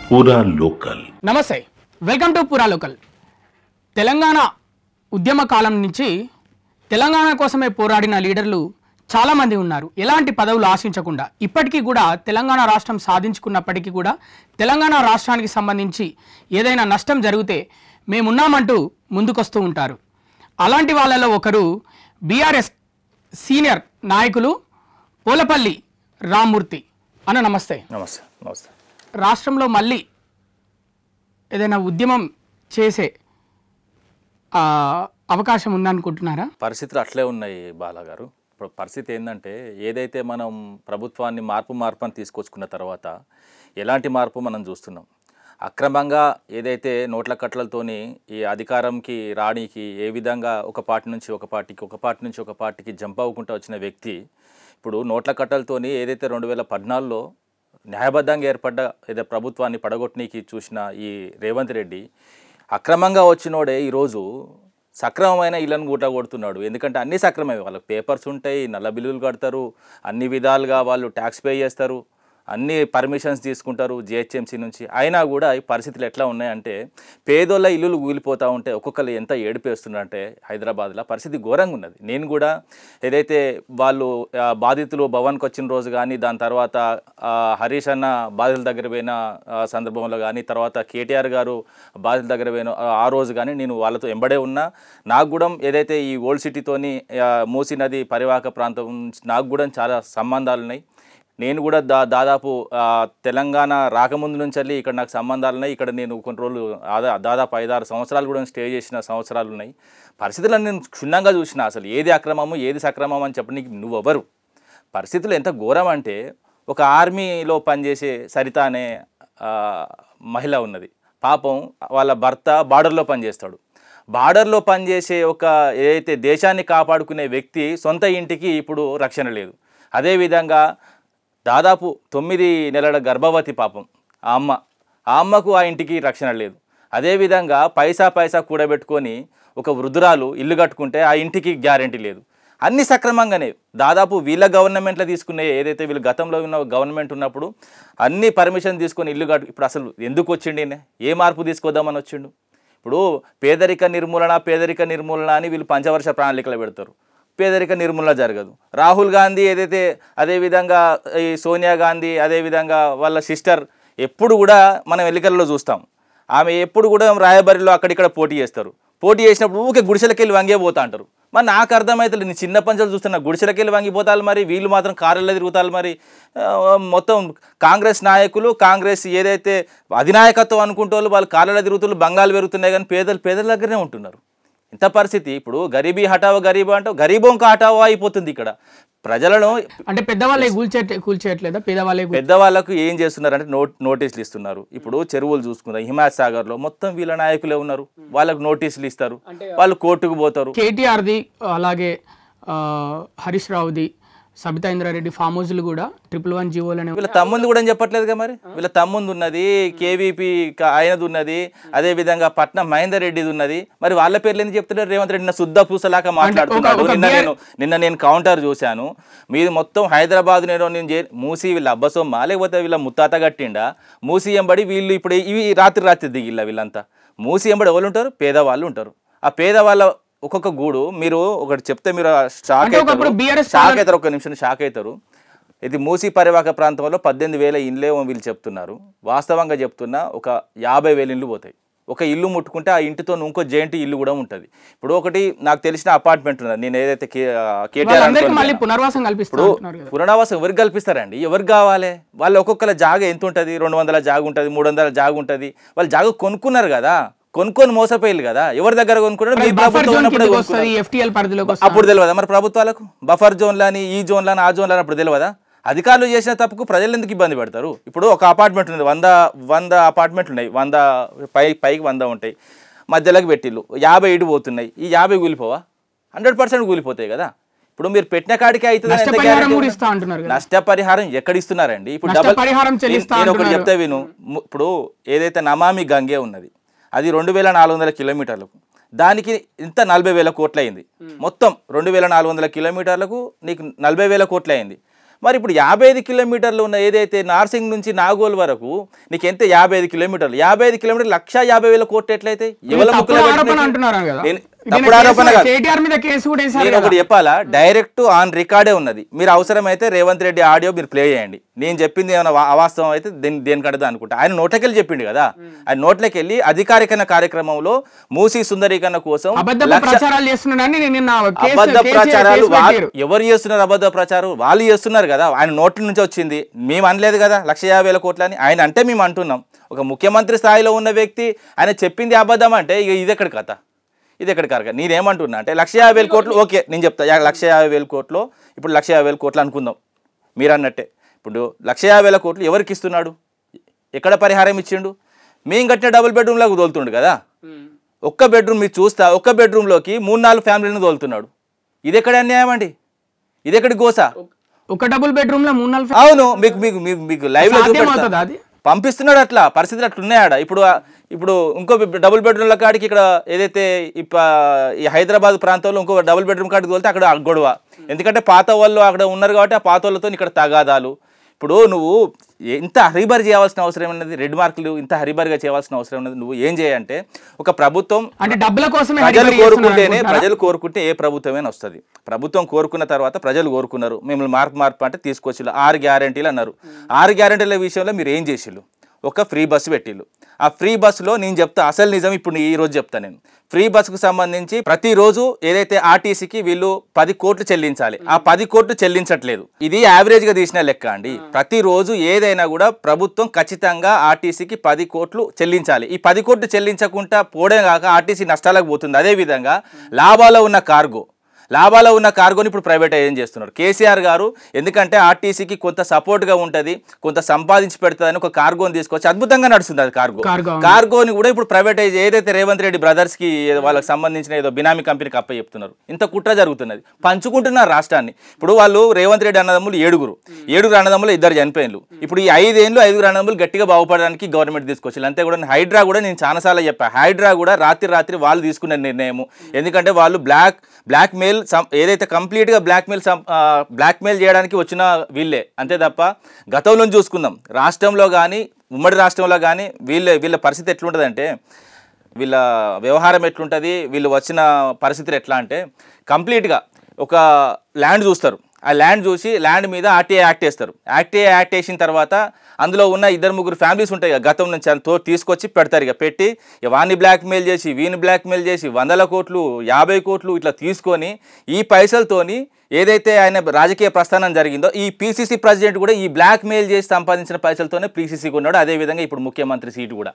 పూరా లోకల్. నమస్తే, welcome to పూరా లోకల్. తెలంగాణ ఉద్యమ కాలం నుంచి తెలంగాణ కోసమే పోరాడిన లీడర్లు చాలామంది ఉన్నారు. ఎలాంటి పదవులు ఆశించకుండా ఇప్పటికీ కూడా తెలంగాణ రాష్ట్రం సాధించుకున్నప్పటికీ కూడా తెలంగాణ రాష్ట్రానికి సంబంధించి ఏదైనా నష్టం జరిగితే మేమున్నామంటూ ముందుకొస్తూ ఉంటారు. అలాంటి వాళ్ళలో ఒకరు బీఆర్ఎస్ సీనియర్ నాయకులు పోలపల్లి రామ్మూర్తి అన్న. నమస్తే. నమస్తే. నమస్తే. రాష్ట్రంలో మళ్ళీ ఏదైనా ఉద్యమం చేసే అవకాశం ఉందనుకుంటున్నారా? పరిస్థితులు అట్లే ఉన్నాయి బాలాగారు. ఇప్పుడు పరిస్థితి ఏంటంటే, ఏదైతే మనం ప్రభుత్వాన్ని మార్పు అని తీసుకొచ్చుకున్న తర్వాత ఎలాంటి మార్పు మనం చూస్తున్నాం. అక్రమంగా ఏదైతే నోట్ల కట్లతోని ఈ అధికారంకి రాణికి ఏ విధంగా ఒక పార్టీ నుంచి ఒక పార్టీకి జంప్ అవ్వకుండా వచ్చిన వ్యక్తి ఇప్పుడు నోట్ల కట్టలతోని ఏదైతే 2014లో న్యాయబద్ధంగా ఏర్పడ్డ ఏదో ప్రభుత్వాన్ని పడగొట్టనీకి చూసిన ఈ రేవంత్ రెడ్డి అక్రమంగా వచ్చినోడే ఈరోజు సక్రమమైన ఇళ్లను గూట కొడుతున్నాడు. ఎందుకంటే అన్నీ సక్రమమే, వాళ్ళకి పేపర్స్ ఉంటాయి, నల్ల బిల్లులు కడతారు, అన్ని విధాలుగా వాళ్ళు ట్యాక్స్ పే చేస్తారు, అన్ని పర్మిషన్స్ తీసుకుంటారు జిహెచ్ఎంసీ నుంచి. అయినా కూడా ఈ పరిస్థితులు ఎట్లా ఉన్నాయంటే, పేదోళ్ళ ఇల్లులు కూలిపోతూ ఉంటే ఒక్కొక్కరు ఎంత ఏడిపేస్తున్నారంటే హైదరాబాద్లో పరిస్థితి ఘోరంగా ఉన్నది. నేను కూడా ఏదైతే వాళ్ళు బాధితులు భవన్కి వచ్చిన రోజు కానీ, దాని తర్వాత హరీష్ అన్న బాధితుల దగ్గర పోయిన సందర్భంలో కానీ, తర్వాత కేటీఆర్ గారు బాధితుల దగ్గర పోయిన ఆ రోజు కానీ నేను వాళ్ళతో ఎంబడే ఉన్నా. నాకు కూడా ఏదైతే ఈ ఓల్డ్ సిటీతోని మూసీ నది పరివాహక ప్రాంతం నాకు కూడా చాలా సంబంధాలు ఉన్నాయి. నేను కూడా దాదాపు తెలంగాణ రాకముందు నుంచి వెళ్ళి ఇక్కడ నాకు సంబంధాలు ఉన్నాయి. ఇక్కడ నేను కొన్ని రోజులు దాదాపు 5-6 సంవత్సరాలు కూడా స్టే చేసిన సంవత్సరాలు ఉన్నాయి. పరిస్థితులను నేను క్షుణ్ణంగా చూసిన. అసలు ఏది అక్రమము ఏది సక్రమం అని చెప్పడానికి నువ్వెవరు? పరిస్థితులు ఎంత ఘోరం అంటే, ఒక ఆర్మీలో పనిచేసే సరిత అనే మహిళ ఉన్నది. పాపం వాళ్ళ భర్త బార్డర్లో పనిచేస్తాడు. బార్డర్లో పనిచేసే ఒక ఏదైతే దేశాన్ని కాపాడుకునే వ్యక్తి సొంత ఇంటికి ఇప్పుడు రక్షణ లేదు. అదేవిధంగా దాదాపు 9 నెలల గర్భవతి పాపం ఆ అమ్మకు ఆ ఇంటికి రక్షణ లేదు. అదేవిధంగా పైసా కూడబెట్టుకొని ఒక వృద్ధురాలు ఇల్లు కట్టుకుంటే ఆ ఇంటికి గ్యారెంటీ లేదు. అన్ని సక్రమంగానే దాదాపు వీళ్ళ గవర్నమెంట్లో తీసుకునే ఏదైతే వీళ్ళు గతంలో ఉన్న గవర్నమెంట్ ఉన్నప్పుడు అన్ని పర్మిషన్ తీసుకొని ఇల్లు ఇప్పుడు అసలు ఎందుకు వచ్చిండి? ఏ మార్పు తీసుకొద్దామని వచ్చిండు? ఇప్పుడు పేదరిక నిర్మూలన అని వీళ్ళు పంచవర్ష ప్రణాళికలు పెడతారు. పేదరిక నిర్మూలన జరగదు. రాహుల్ గాంధీ ఏదైతే, అదేవిధంగా ఈ సోనియా గాంధీ, అదేవిధంగా వాళ్ళ సిస్టర్ ఎప్పుడు కూడా మనం ఎన్నికల్లో చూస్తాం. ఆమె ఎప్పుడు కూడా రాయబరిలో అక్కడిక్కడ పోటీ చేస్తారు. పోటీ చేసినప్పుడు ఊకే గుడిసెలకెళ్ళి వంగిపోతా అంటారు. మరి నాకు అర్థమవుతుంది, నేను చిన్న పంచాలు చూస్తున్నా, గుడిసెలకెళ్ళి వంగిపోతారు, మరి వీళ్ళు మాత్రం కారుల్లో తిరుగుతారు. మరి మొత్తం కాంగ్రెస్ నాయకులు, కాంగ్రెస్ ఏదైతే అధినాయకత్వం అనుకుంటూ వాళ్ళు కారుల్లో తిరుగుతున్నారు, బంగాలు పెరుగుతున్నాయి, కానీ పేదల దగ్గరనే ఉంటున్నారు. ఇంత పరిస్థితి. ఇప్పుడు గరీబీ హటావో గరీబో అంటావు, గరీబోంక హటావో అయిపోతుంది. ఇక్కడ ప్రజలను అంటే కూల్చేయట్లేదా? పెద్దవాళ్ళకు ఏం చేస్తున్నారంటే నోటీసులు ఇస్తున్నారు. ఇప్పుడు చెరువులు చూసుకుందాం, హిమాయత్ సాగర్లో మొత్తం వీళ్ళ నాయకులే ఉన్నారు. వాళ్ళకు నోటీసులు ఇస్తారు, వాళ్ళు కోర్టుకు పోతారు. కేటీఆర్ది అలాగే హరీష్ రావుది, సబితా ఇంద్రారెడ్డి ఫామ్ హౌస్లు కూడా 111 జీవోలని వీళ్ళ తమ్ముంది కూడా చెప్పట్లేదుగా. మరి వీళ్ళ తమ్ముంది ఉన్నది, కేవీపీ ఆయనది ఉన్నది, అదేవిధంగా పట్నం మహేందర్ రెడ్డిది ఉన్నది. మరి వాళ్ళ పేర్లు ఎందుకు చెప్తున్నారు? రేవంత్ రెడ్డి శుద్ధ పూసలాగా మాట్లాడుతున్నాడు. నిన్న నేను కౌంటర్ చూశాను. మీరు మొత్తం హైదరాబాద్ నేను మూసి వీళ్ళ అబ్బసొమ్మ లేకపోతే వీళ్ళ ముత్తాత కట్టిండా? మూసి ఎంబడి వీళ్ళు ఇప్పుడు ఇవి రాత్రి దిగిల్లా. వీళ్ళంతా మూసి ఎంబడి ఎవరు ఉంటారు? పేదవాళ్ళు ఉంటారు. ఆ పేదవాళ్ళ ఒక్కొక్క గూడు మీరు ఒకటి చెప్తే మీరు షాక్ అవుతారు. ఒక నిమిషం షాక్ అవుతారు. ఇది మూసీ పరివాహక ప్రాంతంలో 18,000 ఇండ్లేమో వీళ్ళు చెప్తున్నారు. వాస్తవంగా చెప్తున్నా ఒక 50,000 ఇండ్లు పోతాయి. ఒక ఇల్లు ముట్టుకుంటే ఆ ఇంటితో ఇంకో జెయింట్ ఇల్లు కూడా ఉంటుంది. ఇప్పుడు ఒకటి నాకు తెలిసిన అపార్ట్మెంట్ ఉన్నది. నేను ఏదైతే పునరావాసం ఎవరికి కల్పిస్తారండి? ఎవరికి కావాలి? వాళ్ళు ఒక్కొక్కల జాగా ఎంత ఉంటుంది? 200 జాగా ఉంటుంది, 300 జాగా ఉంటుంది. వాళ్ళు జాగా కొనుక్కున్నారు కదా, కొనుక్కొని మోసపోయారు కదా. ఎవరి దగ్గర కొనుక్కున్నారు? అప్పుడు తెలియదా మరి ప్రభుత్వాలకు? బఫర్ జోన్లని, ఈ జోన్లని, ఆ జోన్లని అప్పుడు తెలియదా? అధికారులు చేసిన తప్పుకు ప్రజలు ఎందుకు ఇబ్బంది పెడతారు? ఇప్పుడు ఒక అపార్ట్మెంట్ ఉంది, 100 అపార్ట్మెంట్లు ఉన్నాయి, 100 పైకి 100 ఉంటాయి, మధ్యలోకి పెట్టిళ్ళు 50 ఇటు పోతున్నాయి. ఈ 50 కూలిపోవా? 100% కూలిపోతాయి కదా. ఇప్పుడు మీరు పెట్టిన కాడికి అవుతుంది. నష్టపరిహారం ఎక్కడ ఇస్తున్నారండి? ఇప్పుడు నేను ఒకటి చెప్తే విను. ఇప్పుడు ఏదైతే నమామి గంగే ఉన్నది, అది 2,400 కిలోమీటర్లకు, దానికి ఇంత 40,000 కోట్లు అయింది. మొత్తం 2,400 కిలోమీటర్లకు నీకు 40,000 కోట్లు అయింది. మరి ఇప్పుడు 55 కిలోమీటర్లు ఉన్న ఏదైతే నార్సింగ్ నుంచి నాగోల్ వరకు నీకు ఎంత 55 కిలోమీటర్లు 55 కిలోమీటర్లు 1,50,000 కోట్లు ఎట్లయితే ఎవరి ముక్కులో తప్పుడు ఆరోపణ కాదు. నేను ఒకటి చెప్పాలా, డైరెక్ట్ ఆన్ రికార్డే ఉన్నది. మీరు అవసరమైతే రేవంత్ రెడ్డి ఆడియో మీరు ప్లే చేయండి. నేను చెప్పింది ఏమైనా అవాస్తవం అయితే దేనికడదు అనుకుంటా. ఆయన నోట్లకెళ్ళి చెప్పిండు కదా, ఆయన నోట్లకెళ్ళి అధికారిక కార్యక్రమంలో మూసీ సుందరీకరణ కోసం అబద్ధ ప్రచారాలు ఎవరు చేస్తున్నారు? అబద్ధ ప్రచారం వాళ్ళు చేస్తున్నారు కదా, ఆయన నోట్ల నుంచి వచ్చింది. మేము అనలేదు కదా 1,50,000 కోట్లు అని, ఆయన అంటే మేము అంటున్నాం. ఒక ముఖ్యమంత్రి స్థాయిలో ఉన్న వ్యక్తి ఆయన చెప్పింది అబద్ధం అంటే ఇక ఇది ఎక్కడి కథ, ఇది ఎక్కడి కరక. నేనేమంటున్నా అంటే 1,50,000 కోట్లు ఓకే, నేను చెప్తా 1,50,000 కోట్లు ఇప్పుడు 1,50,000 కోట్లు అనుకుందాం. మీరు అన్నట్టే ఇప్పుడు 1,50,000 కోట్లు ఎవరికి ఇస్తున్నాడు, ఎక్కడ పరిహారం ఇచ్చిండు? మేము కట్టిన డబుల్ బెడ్రూమ్లోకి తోలుతుండు కదా. ఒక్క బెడ్రూమ్ మీరు చూస్తా, ఒక్క బెడ్రూమ్లోకి 3-4 ఫ్యామిలీలను తోలుతున్నాడు. ఇది ఎక్కడ అన్యాయం అండి, ఇది ఎక్కడి గోస? ఒక డబుల్ బెడ్రూమ్ లో 3-4 అవును, మీకు లైవ్ లో పంపిస్తున్నాడు. అట్లా పరిస్థితులు అట్లా ఉన్నాయాడ. ఇప్పుడు ఇంకో డబుల్ బెడ్రూమ్ల కాడికి ఇక్కడ ఏదైతే ఈ హైదరాబాద్ ప్రాంతంలో ఇంకో డబుల్ బెడ్రూమ్ కాడికి వెళ్తే అక్కడ గొడవ. ఎందుకంటే పాత వాళ్ళు అక్కడ ఉన్నారు కాబట్టి ఆ పాత వాళ్ళతో ఇక్కడ తగాదాలు. ఇప్పుడు నువ్వు ఇంత హరిబరి చేయాల్సిన అవసరం ఉన్నది, రెడ్ మార్కులు ఇంత హరిబరిగా చేయాల్సిన అవసరం ఉన్నది. నువ్వు ఏం చేయంటే ఒక ప్రభుత్వం అంటే డబ్బుల కోసం ప్రజలు కోరుకుంటే ఏ ప్రభుత్వమైనా వస్తుంది. ప్రభుత్వం కోరుకున్న తర్వాత ప్రజలు కోరుకున్నారు, మిమ్మల్ని మార్పు అంటే తీసుకొచ్చి 6 గ్యారెంటీలు అన్నారు. 6 గ్యారెంటీల విషయంలో మీరు ఏం చేసిళ్ళు? ఒక ఫ్రీ బస్సు పెట్టిళ్ళు. ఆ ఫ్రీ బస్సులో నేను చెప్తా అసలు నిజం, ఇప్పుడు ఈ రోజు చెప్తా నేను. ఫ్రీ బస్సుకు సంబంధించి ప్రతిరోజు ఏదైతే ఆర్టీసీకి వీళ్ళు 10 కోట్లు చెల్లించాలి, ఆ 10 కోట్లు చెల్లించట్లేదు. ఇది యావరేజ్గా తీసిన లెక్క అండి. ప్రతిరోజు ఏదైనా కూడా ప్రభుత్వం ఖచ్చితంగా ఆర్టీసీకి 10 కోట్లు చెల్లించాలి. ఈ 10 కోట్లు చెల్లించకుండా పోవడం కాక ఆర్టీసీ నష్టాలకు పోతుంది. అదేవిధంగా లాభాల్లో ఉన్న కార్గోని ఇప్పుడు ప్రైవేటైజేషన్ చేస్తున్నారు కేసీఆర్ గారు. ఎందుకంటే ఆర్టీసీకి కొంత సపోర్ట్గా ఉంటుంది, కొంత సంపాదించి పెడుతుందని ఒక కార్గోని తీసుకొచ్చి అద్భుతంగా నడుస్తుంది. అది కార్గోని కూడా ఇప్పుడు ప్రైవేటైజ్ ఏదైతే రేవంత్ రెడ్డి బ్రదర్స్కి వాళ్ళకి సంబంధించిన ఏదో బినామీ కంపెనీకి అప్ప చెప్తున్నారు. ఇంత కుట్ర జరుగుతున్నది, పంచుకుంటున్నారు రాష్ట్రాన్ని. ఇప్పుడు వాళ్ళు రేవంత్ రెడ్డి అన్నదమ్ములు 7 అన్నదమ్ములు 2 చనిపోయినలు. ఇప్పుడు ఈ 5 ఏళ్ళు 5 అన్నదమ్ములు గట్టిగా బాగుపడడానికి గవర్నమెంట్ తీసుకొచ్చారు. అంతే కూడా హైడ్రా కూడా నేను చాలాసార్లు చెప్పాను, హైడ్రా కూడా రాత్రి వాళ్ళు తీసుకున్న నిర్ణయం. ఎందుకంటే వాళ్ళు బ్లాక్ మెయిల్ ఏదైతే కంప్లీట్గా బ్లాక్ మెయిల్ చేయడానికి వచ్చిన వీళ్ళే, అంతే తప్ప గతంలో చూసుకుందాం రాష్ట్రంలో కానీ ఉమ్మడి రాష్ట్రంలో కానీ వీళ్ళ పరిస్థితి ఎట్లుంటుందంటే, వీళ్ళ వ్యవహారం ఎట్లుంటుంది, వీళ్ళు వచ్చిన పరిస్థితులు ఎట్లా అంటే కంప్లీట్గా ఒక ల్యాండ్ చూస్తారు, ఆ ల్యాండ్ చూసి ల్యాండ్ మీద ఆర్టీఐ యాక్ట్ వేస్తారు. ఆర్టీఐ యాక్ట్ వేసిన తర్వాత అందులో ఉన్న 2-3 ఫ్యామిలీస్ ఉంటాయి కదా, గతం నుంచి తీసుకొచ్చి పెడతారు. ఇక పెట్టి వాడిని బ్లాక్మెయిల్ చేసి వీని బ్లాక్మెయిల్ చేసి 100 కోట్లు 50 కోట్లు ఇట్లా తీసుకొని ఈ పైసలతోని ఏదైతే ఆయన రాజకీయ ప్రస్థానం జరిగిందో ఈ పీసీసీ ప్రెసిడెంట్ కూడా ఈ బ్లాక్మెయిల్ చేసి సంపాదించిన పైసలతోనే పీసీసీ కొన్నాడు. అదేవిధంగా ఇప్పుడు ముఖ్యమంత్రి సీటు కూడా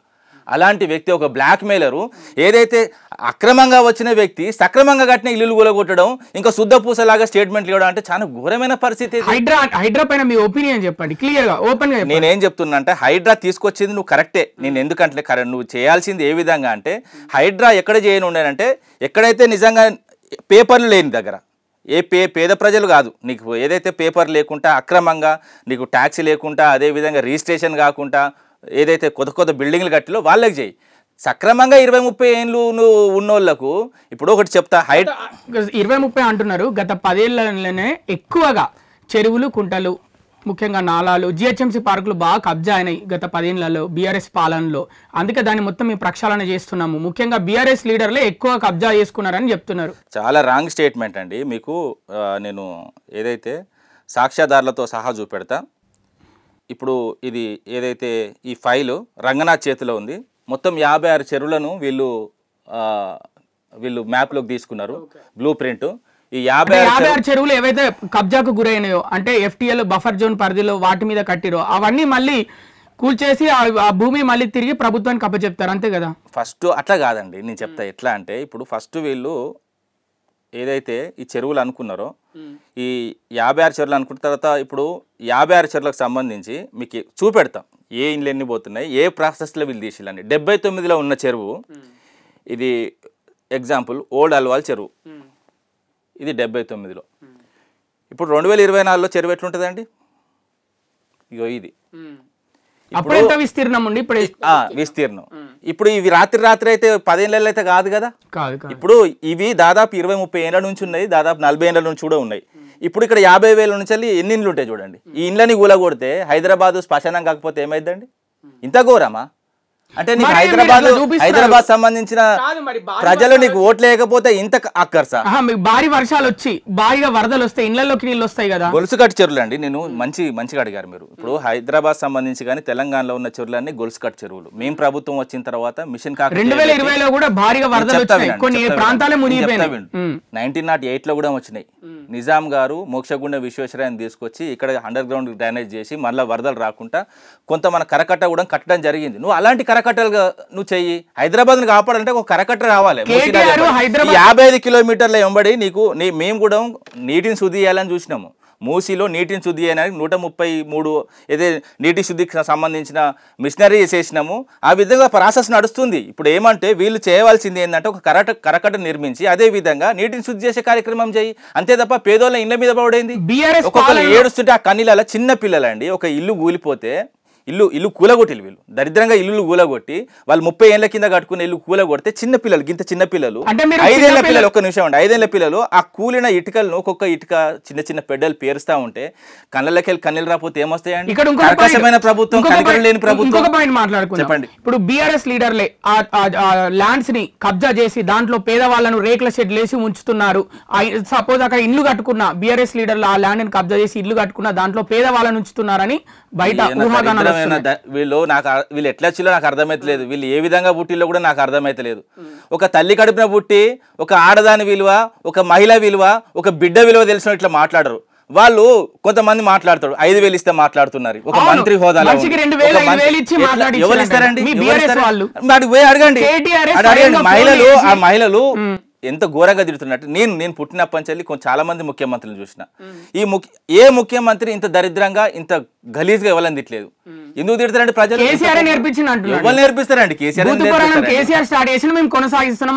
అలాంటి వ్యక్తి, ఒక బ్లాక్మెయిలరు. ఏదైతే అక్రమంగా వచ్చిన వ్యక్తి సక్రమంగా కట్టిన ఇల్లు కూలగొట్టడం, ఇంకా శుద్ధ పూసలాగా స్టేట్మెంట్లు ఇవ్వడం అంటే చాలా ఘోరమైన పరిస్థితి. హైడ్రా పైన మీ ఒపీనియన్ చెప్పండి క్లియర్ గా, ఓపెన్ గా. నేనేం చెప్తున్నా అంటే హైడ్రా తీసుకొచ్చింది నువ్వు కరెక్టే. నేను ఎందుకంటే నువ్వు చేయాల్సింది ఏ విధంగా అంటే హైడ్రా ఎక్కడ చేయను ఉండేనంటే ఎక్కడైతే నిజంగా పేపర్లు లేని దగ్గర, పేద ప్రజలు కాదు, నీకు ఏదైతే పేపర్ లేకుండా అక్రమంగా నీకు ట్యాక్సీ లేకుండా అదేవిధంగా రిజిస్ట్రేషన్ కాకుండా ఏదైతే కొత్త బిల్డింగ్లు కట్టిలో వాళ్ళకి చేయి. సక్రమంగా 20-30 ఏళ్ళు నువ్వు ఉన్నోళ్లకు ఇప్పుడు ఒకటి చెప్తా, 20-30 అంటున్నారు. గత 10 ఏళ్లలోనే ఎక్కువగా చెరువులు కుంటలు ముఖ్యంగా నాలాలు జిహెచ్ఎంసీ పార్కులు బాగా కబ్జా అయినాయి గత 10 ఏళ్లలో బీఆర్ఎస్ పాలనలో. అందుకే దాన్ని మొత్తం మేము ప్రక్షాళన చేస్తున్నాము. ముఖ్యంగా బీఆర్ఎస్ లీడర్లే ఎక్కువ కబ్జా చేసుకున్నారని చెప్తున్నారు. చాలా రాంగ్ స్టేట్మెంట్ అండి. మీకు నేను ఏదైతే సాక్ష్యాధారులతో సహా చూపెడతా. ఇప్పుడు ఇది ఏదైతే ఈ ఫైలు రంగనాథ్ చేతిలో ఉంది, మొత్తం 56 చెరువులను వీళ్ళు మ్యాప్లోకి తీసుకున్నారు, బ్లూ ప్రింట్. ఈ 56 చెరువులు ఏవైతే కబ్జాకు గురైనాయో అంటే ఎఫ్టీఎల్ బఫర్ జోన్ పరిధిలో వాటి మీద కట్టిరో అవన్నీ మళ్ళీ కూల్చేసి ఆ భూమి మళ్ళీ తిరిగి ప్రభుత్వానికి అప్పచెప్తారు, అంతే కదా? ఫస్ట్ అట్లా కాదండి, నేను చెప్తా ఎట్లా అంటే ఇప్పుడు ఫస్ట్ వీళ్ళు ఏదైతే ఈ చెరువులు అనుకున్నారో ఈ 56 చెరువులు అనుకున్న తర్వాత ఇప్పుడు 56 చెరువులకు సంబంధించి మీకు చూపెడతాం ఏ ఇండ్లు ఎన్ని పోతున్నాయి, ఏ ప్రాసెస్లో వీళ్ళు తీసిల్లని. 79లో ఉన్న చెరువు ఇది ఎగ్జాంపుల్, ఓల్డ్ అల్వాల్ చెరువు, ఇది 79లో. ఇప్పుడు 2024లో చెరువు ఎట్లుంటుందండి? ఇగో ఇది విస్తీర్ణం ఉండి విస్తీర్ణం. ఇప్పుడు ఇవి రాత్రి అయితే 10 ఏళ్ళలో అయితే కాదు కదా. ఇప్పుడు ఇవి దాదాపు 20-30 ఏళ్ళ నుంచి ఉన్నాయి, దాదాపు 40 ఏళ్ళ నుంచి కూడా ఉన్నాయి. ఇప్పుడు ఇక్కడ 50,000 నుంచి వెళ్ళి ఎన్ని ఇండ్లు ఉంటాయి చూడండి. ఈ ఇండ్లని కూలగొడితే హైదరాబాద్ శ్మశానం కాకపోతే ఏమైందండి? ఇంత ఘోరమా? అంటే నీకు హైదరాబాద్ సంబంధించిన ప్రజలు నీకు ఓట్లు లేకపోతే ఇంత అక్కర్సా? మీకు భారీ వర్షాలు వచ్చి భారీగా వరదలు వస్తాయి, ఇళ్లలోకి నీళ్ళు వస్తాయి కదా. గొలుసు కట్టు చెరువులు అండి. నేను మంచిగా అడిగారు మీరు. ఇప్పుడు హైదరాబాద్ సంబంధించి కానీ తెలంగాణలో ఉన్న చెరువులన్నీ గొలుసు కట్టు చెరువులు. మేము ప్రభుత్వం వచ్చిన తర్వాత మిషన్ 2020లో కూడా భారీగా వరదలు వచ్చాయి, కొన్ని ప్రాంతాలే మునిగిపోయినాయి. 1908 లో కూడా వచ్చినాయి. నిజాం గారు మోక్షగుండ విశ్వేశ్వరయ్యని తీసుకొచ్చి ఇక్కడ అండర్ గ్రౌండ్ డ్రైనేజ్ చేసి మళ్ళీ వరదలు రాకుండా కొంత మన కరకట్ట కూడా కట్టడం జరిగింది. నువ్వు అలాంటి కరకట్టలుగా నువ్వు చెయ్యి. హైదరాబాద్ ని కాపాడాలంటే ఒక కరకట్ట రావాలి. 55 కిలోమీటర్ల వెంబడి మేము కూడా నీటిని శుద్ధి చేయాలని చూసినాము. మూసీలో నీటిని శుద్ధి చేయడానికి 133 ఏదే నీటి శుద్ధికి సంబంధించిన మిషనరీ చేసినాము. ఆ విధంగా ప్రాసెస్ నడుస్తుంది. ఇప్పుడు ఏమంటే వీళ్ళు చేయవలసింది ఏంటంటే ఒక కరకట్ట నిర్మించి అదే విధంగా నీటిని శుద్ధి చేసే కార్యక్రమం చేయి. అంతే తప్ప పేదోళ్ళ ఇళ్ళ మీద పడేంది. ఒక్కొక్కరు ఏడుస్తుంటే ఆ కన్నీళ్ళ చిన్న పిల్లలండి. ఒక ఇల్లు కూలిపోతే ఇల్లు కూలగొట్టి వీళ్ళు దరిద్రంగా ఇల్లు కూలగొట్టి వాళ్ళు 30 ఏళ్ల కింద కట్టుకునే ఇల్లు కూలగొడితే చిన్న పిల్లలు, ఇంత చిన్న పిల్లలు 5 ఏళ్ల పిల్లలు, ఒక్క నిమిషం అండి, 5 ఏళ్ల పిల్లలు ఆ కూలిన ఇటుకలను ఒక్కొక్క ఇటుక చిన్న పెద్దలు పేరుస్తా ఉంటే కళ్ళకెళ్ళి కన్నీళ్ళు రాకపోతే ఏమొస్తాయండి? ఆకాశమైన ప్రభుత్వం, కనికరం లేని ప్రభుత్వం. చెప్పండి. ఇప్పుడు బీఆర్ఎస్ లీడర్లే ల్యాండ్స్ ని కబ్జా చేసి దాంట్లో పేదవాళ్ళను రేకుల షెడ్ లేసి ఉంచుతున్నారు. సపోజ్ అక్కడ ఇల్లు కట్టుకున్న బీఆర్ఎస్ లీడర్లు ఆ ల్యాండ్ ని కబ్జా చేసి ఇల్లు కట్టుకున్న దాంట్లో పేదవాళ్ళను ఉంచుతున్నారని బయట ఊహాగానాలు. వీళ్ళు ఎట్లా వచ్చిలో నాకు అర్థమైతలేదు. వీళ్ళు ఏ విధంగా పుట్టిలో కూడా నాకు అర్థమైతలేదు. ఒక తల్లి కడుపున పుట్టి ఒక ఆడదాని విలువ, ఒక మహిళ విలువ, ఒక బిడ్డ విలువ తెలిసిన ఇట్లా మాట్లాడరు. వాళ్ళు కొంతమంది మాట్లాడతారు 5,000 ఇస్తే మాట్లాడుతున్నారు. ఒక మంత్రి హోదాలో ఎవరు ఇస్తారండి? అడగండి. మహిళలు ఎంత ఘోరంగా తిడుతున్నట్టు నేను పుట్టినప్పటి నుంచి చాలా మంది ముఖ్యమంత్రులను చూసిన. ఏ ముఖ్యమంత్రి ఇంత దరిద్రంగా ఇంత గలీజ్గా ఎవరైనా తిట్టలేదు. ఎందుకు తిడతారండి ప్రజలు? ఎవరు నేర్పిస్తారండి?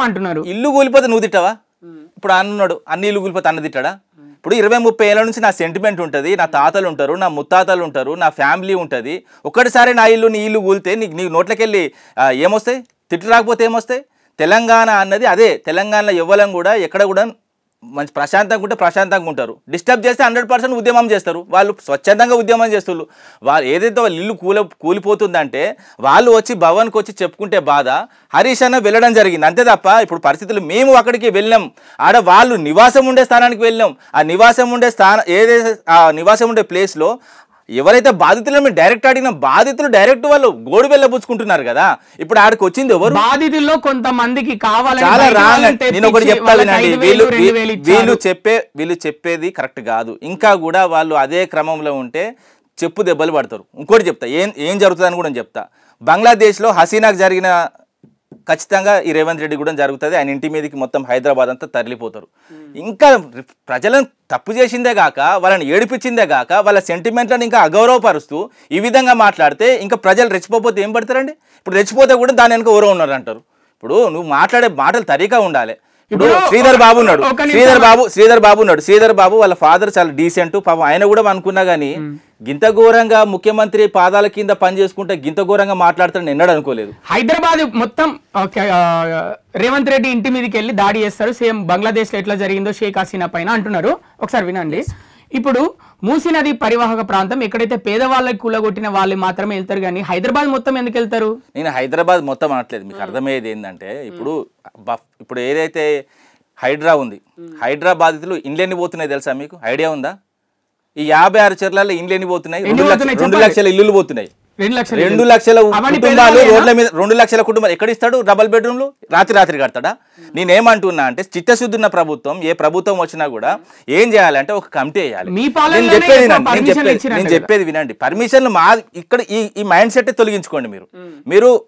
అంటున్నారు. ఇల్లు కూలిపోతే నువ్వు తిట్టవా? ఇప్పుడు అన్నాడు అన్ని ఇల్లు కూలిపోతే అన్న తిట్టాడా? ఇప్పుడు 20-30 ఏళ్ళ నుంచి నా సెంటిమెంట్ ఉంటుంది, నా తాతలు ఉంటారు, నా ముత్తాతలు ఉంటారు, నా ఫ్యామిలీ ఉంటుంది. ఒక్కటిసారి నా ఇల్లు నీ ఇల్లు కూలితే నీ నోట్లకెళ్ళి ఏమొస్తాయి? తిట్లు రాకపోతే ఏమొస్తాయి? తెలంగాణ అన్నది అదే. తెలంగాణలో ఎవ్వరం కూడా ఎక్కడ కూడా మంచి ప్రశాంతంగా ఉంటే ప్రశాంతంగా ఉంటారు. డిస్టర్బ్ చేస్తే 100% ఉద్యమం చేస్తారు. వాళ్ళు స్వచ్ఛందంగా ఉద్యమం చేస్తారు. వాళ్ళు ఏదైతే వాళ్ళ ఇల్లు కూలిపోతుందంటే వాళ్ళు వచ్చి భవన్కి వచ్చి చెప్పుకుంటే బాధ. హరీష్ అన్న వెళ్ళడం జరిగింది అంతే తప్ప ఇప్పుడు పరిస్థితులు మేము అక్కడికి వెళ్ళాం. ఆడ వాళ్ళు నివాసం ఉండే స్థానానికి వెళ్ళాం. ఆ నివాసం ఉండే ఏదైతే ఆ నివాసం ఉండే ప్లేస్లో ఎవరైతే బాధితులను మేము డైరెక్ట్ అడిగిన బాధితులు డైరెక్ట్ వాళ్ళు గోడు వెళ్ళబుచ్చుకుంటున్నారు కదా. ఇప్పుడు ఆడికి వచ్చింది ఎవరు? బాధితుల్లో కొంతమందికి కావాలి. చాలా రాంగ్. నేను ఒకటి చెప్తానండి, వీళ్ళు చెప్పేది కరెక్ట్ కాదు. ఇంకా కూడా వాళ్ళు అదే క్రమంలో ఉంటే చెప్పు దెబ్బలు పడతారు. ఇంకోటి చెప్తా, ఏం జరుగుతుందని కూడా చెప్తా. బంగ్లాదేశ్లో హసీనాకు జరిగిన ఖచ్చితంగా ఈ రేవంత్ రెడ్డి కూడా జరుగుతుంది. ఆయన ఇంటి మీదకి మొత్తం హైదరాబాద్ అంతా తరలిపోతారు. ఇంకా ప్రజలను తప్పు చేసిందే కాక వాళ్ళని ఏడిపించిందే కాక వాళ్ళ సెంటిమెంట్లను ఇంకా అగౌరవపరుస్తూ ఈ విధంగా మాట్లాడితే ఇంకా ప్రజలు రెచ్చిపోతే ఏం పడతారండి? ఇప్పుడు రెచ్చిపోతే కూడా దాని వెనుక ఎవరో ఉన్నారు అంటారు. ఇప్పుడు నువ్వు మాట్లాడే మాటలు తరీకా ఉండాలి. ఇప్పుడు శ్రీధర్ బాబు ఉన్నాడు, శ్రీధర్ బాబు వాళ్ళ ఫాదర్ చాలా డీసెంట్ పాపం. ఆయన కూడా అనుకున్నా గానీ గింత ఘోరంగా ముఖ్యమంత్రి పాదాల కింద పని చేసుకుంటే గింత ఘోరంగా మాట్లాడతాడని ఎన్నడూ అనుకోలేదు. హైదరాబాద్ మొత్తం రేవంత్ రెడ్డి ఇంటి మీదకి వెళ్ళి దాడి చేస్తారు, సేమ్ బంగ్లాదేశ్ లో ఎట్లా జరిగిందో షేక్ హసీనా పైన అంటున్నారు. ఒకసారి వినండి. ఇప్పుడు మూసీ నది పరివాహక ప్రాంతం ఎక్కడైతే పేదవాళ్ళకి కూలగొట్టిన వాళ్ళు మాత్రమే వెళ్తారు, కానీ హైదరాబాద్ మొత్తం ఎందుకు వెళ్తారు? నేను హైదరాబాద్ మొత్తం అనట్లేదు. మీకు అర్థమయ్యేది ఏంటంటే ఇప్పుడు ఏదైతే హైడ్రా ఉంది, హైడ్రా బాధితులు ఇండ్లు ఎన్ని పోతున్నాయి తెలుసా మీకు? ఐడియా ఉందా? ఈ 56 చెర్లలో ఇండ్లు ఎన్ని పోతున్నాయి? 2 లక్షల ఇల్లులు పోతున్నాయి. 2 లక్షల కుటుంబాలు రోడ్ల మీద. 2 లక్షల కుటుంబాలు ఎక్కడ ఇస్తాడు? డబల్ బెడ్రూమ్లు రాత్రి కడతాడా? నేనేమంటున్నా అంటే చిత్తశుద్ధి ఉన్న ప్రభుత్వం ఏ ప్రభుత్వం వచ్చినా కూడా ఏం చేయాలంటే ఒక కమిటీ వేయాలి. నేను చెప్పేది వినండి. పర్మిషన్లు ఇక్కడ ఈ మైండ్ సెట్ తొలగించుకోండి.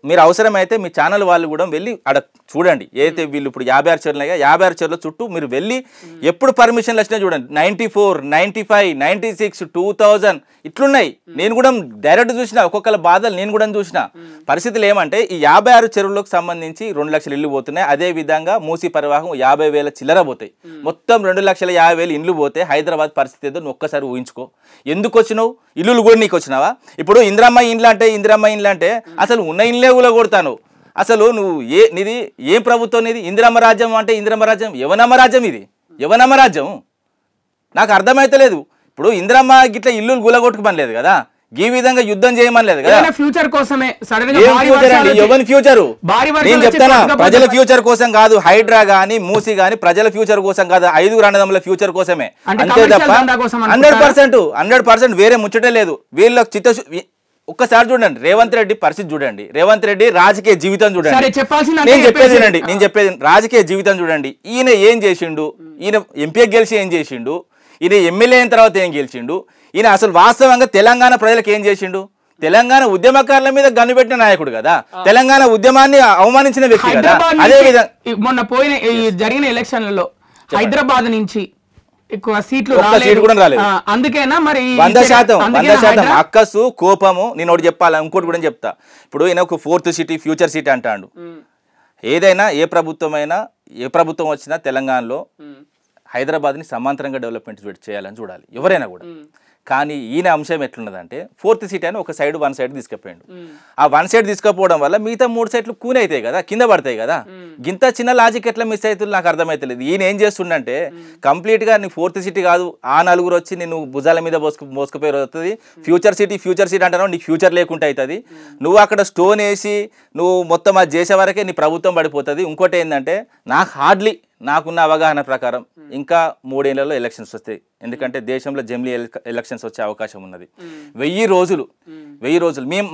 మీరు అవసరమైతే మీ ఛానల్ వాళ్ళు కూడా వెళ్ళి అక్కడ చూడండి. ఏదైతే వీళ్ళు ఇప్పుడు 56 చెర్లు 56 చెర్ల చుట్టూ మీరు వెళ్ళి ఎప్పుడు పర్మిషన్లు వచ్చినా చూడండి. 94, 95, 96, 2000 ఇట్లున్నాయి. నేను కూడా డైరెక్ట్ చూసిన ఒక్కొక్కల బాధలు నేను కూడా చూసిన. పరిస్థితులు ఏమంటే ఈ 56 చెరువులకు సంబంధించి 2 లక్షల ఇల్లు పోతున్నాయి. అదే విధంగా మూసీ పరివాహం 50,000 చిల్లర పోతాయి. మొత్తం 2,50,000 ఇండ్లు పోతే హైదరాబాద్ పరిస్థితి ఏదో నువ్వు ఒక్కసారి ఊహించుకో. ఎందుకు వచ్చినావు? ఇల్లులు కూడా నీకు వచ్చినావా? ఇప్పుడు ఇందిరమ్మ ఇండ్లు అంటే అసలు ఉన్న ఇండ్లే కూడా కొడతాను. అసలు నువ్వు నీది ఏం ప్రభుత్వం? నీది ఇందిరమ్మ రాజ్యం అంటే ఇందిరమ్మ రాజ్యం ఎవనమ్మ రాజ్యం? ఇది ఎవనమ్మ రాజ్యం? నాకు అర్థమైతలేదు. ఇప్పుడు ఇందిరమ్మ గిట్ల ఇల్లు గులగొట్టుకోమని లేదు కదా, ఈ విధంగా యుద్ధం చేయమని లేదు కదా. ఫ్యూచర్ కోసమే ఎవరి ఫ్యూచర్ నేను చెప్తానా, ప్రజల ఫ్యూచర్ కోసం కాదు. హైడ్రా గానీ మూసీ గానీ ప్రజల ఫ్యూచర్ కోసం కాదు, 5 అన్నదమ్ముల ఫ్యూచర్ కోసమే అంతే తప్ప 100% వేరే ముచ్చటే లేదు. వీళ్ళకి ఒక్కసారి చూడండి రేవంత్ రెడ్డి పరిస్థితి చూడండి, రేవంత్ రెడ్డి రాజకీయ జీవితం చూడండి. నేను చెప్పేది రాజకీయ జీవితం చూడండి. ఈయన ఏం చేసిండు, ఈయన ఎంపీ గెలిచి ఏం చేసిండు, ఈయన ఎమ్మెల్యే అయిన తర్వాత ఏం గెలిచిండు, ఈయన అసలు వాస్తవంగా తెలంగాణ ప్రజలకు ఏం చేసిండు. తెలంగాణ ఉద్యమకారుల మీద గన్నుపెట్టిన నాయకుడు కదా, తెలంగాణ ఉద్యమాన్ని అవమానించిన వ్యక్తి కదా. అదే విధంగా మొన్న పోయిన జరిగిన ఎలక్షన్లలో హైదరాబాద్ నుంచి ఎక్కువ సీట్లు కూడా రాలేదు. అందుకేనా మరి 100% అక్కసు కోపము. నేను ఒకటి చెప్పాలి, ఇంకోటి కూడా చెప్తా. ఇప్పుడు ఈయన ఒక 4th సిటీ ఫ్యూచర్ సిటీ అంటాడు. ఏదైనా ఏ ప్రభుత్వం వచ్చినా తెలంగాణలో హైదరాబాద్ని సమాంతరంగా డెవలప్మెంట్ చేయాలని చూడాలి ఎవరైనా కూడా. కానీ ఈయన అంశం ఎట్లున్నదంటే 4th సిటీ అని ఒక సైడ్ 1 సైడ్ తీసుకుపోయాడు. ఆ 1 సైడ్ తీసుకుపోవడం వల్ల మిగతా 3 సైడ్లు కూని అవుతాయి కదా, కింద పడతాయి కదా. గింత చిన్న లాజిక్ ఎట్లా మిస్ అవుతుంది నాకు అర్థమైతలేదు. ఈయన ఏం చేస్తుండంటే కంప్లీట్గా నీ 4th సిటీ కాదు, ఆ 4 వచ్చి నేను భుజాల మీద మోసుకుపోయి వస్తుంది. ఫ్యూచర్ సిటీ అంటావు, నీకు ఫ్యూచర్ లేకుండా అవుతుంది. నువ్వు అక్కడ స్టోన్ వేసి నువ్వు మొత్తం అది చేసే వరకే నీ ప్రభుత్వం పడిపోతుంది. ఇంకోటి ఏంటంటే నాకున్న అవగాహన ప్రకారం ఇంకా 3 ఏళ్లలో ఎలక్షన్స్ వస్తాయి. ఎందుకంటే దేశంలో జమిలీ ఎలక్షన్స్ వచ్చే అవకాశం ఉన్నది. 1000 రోజులు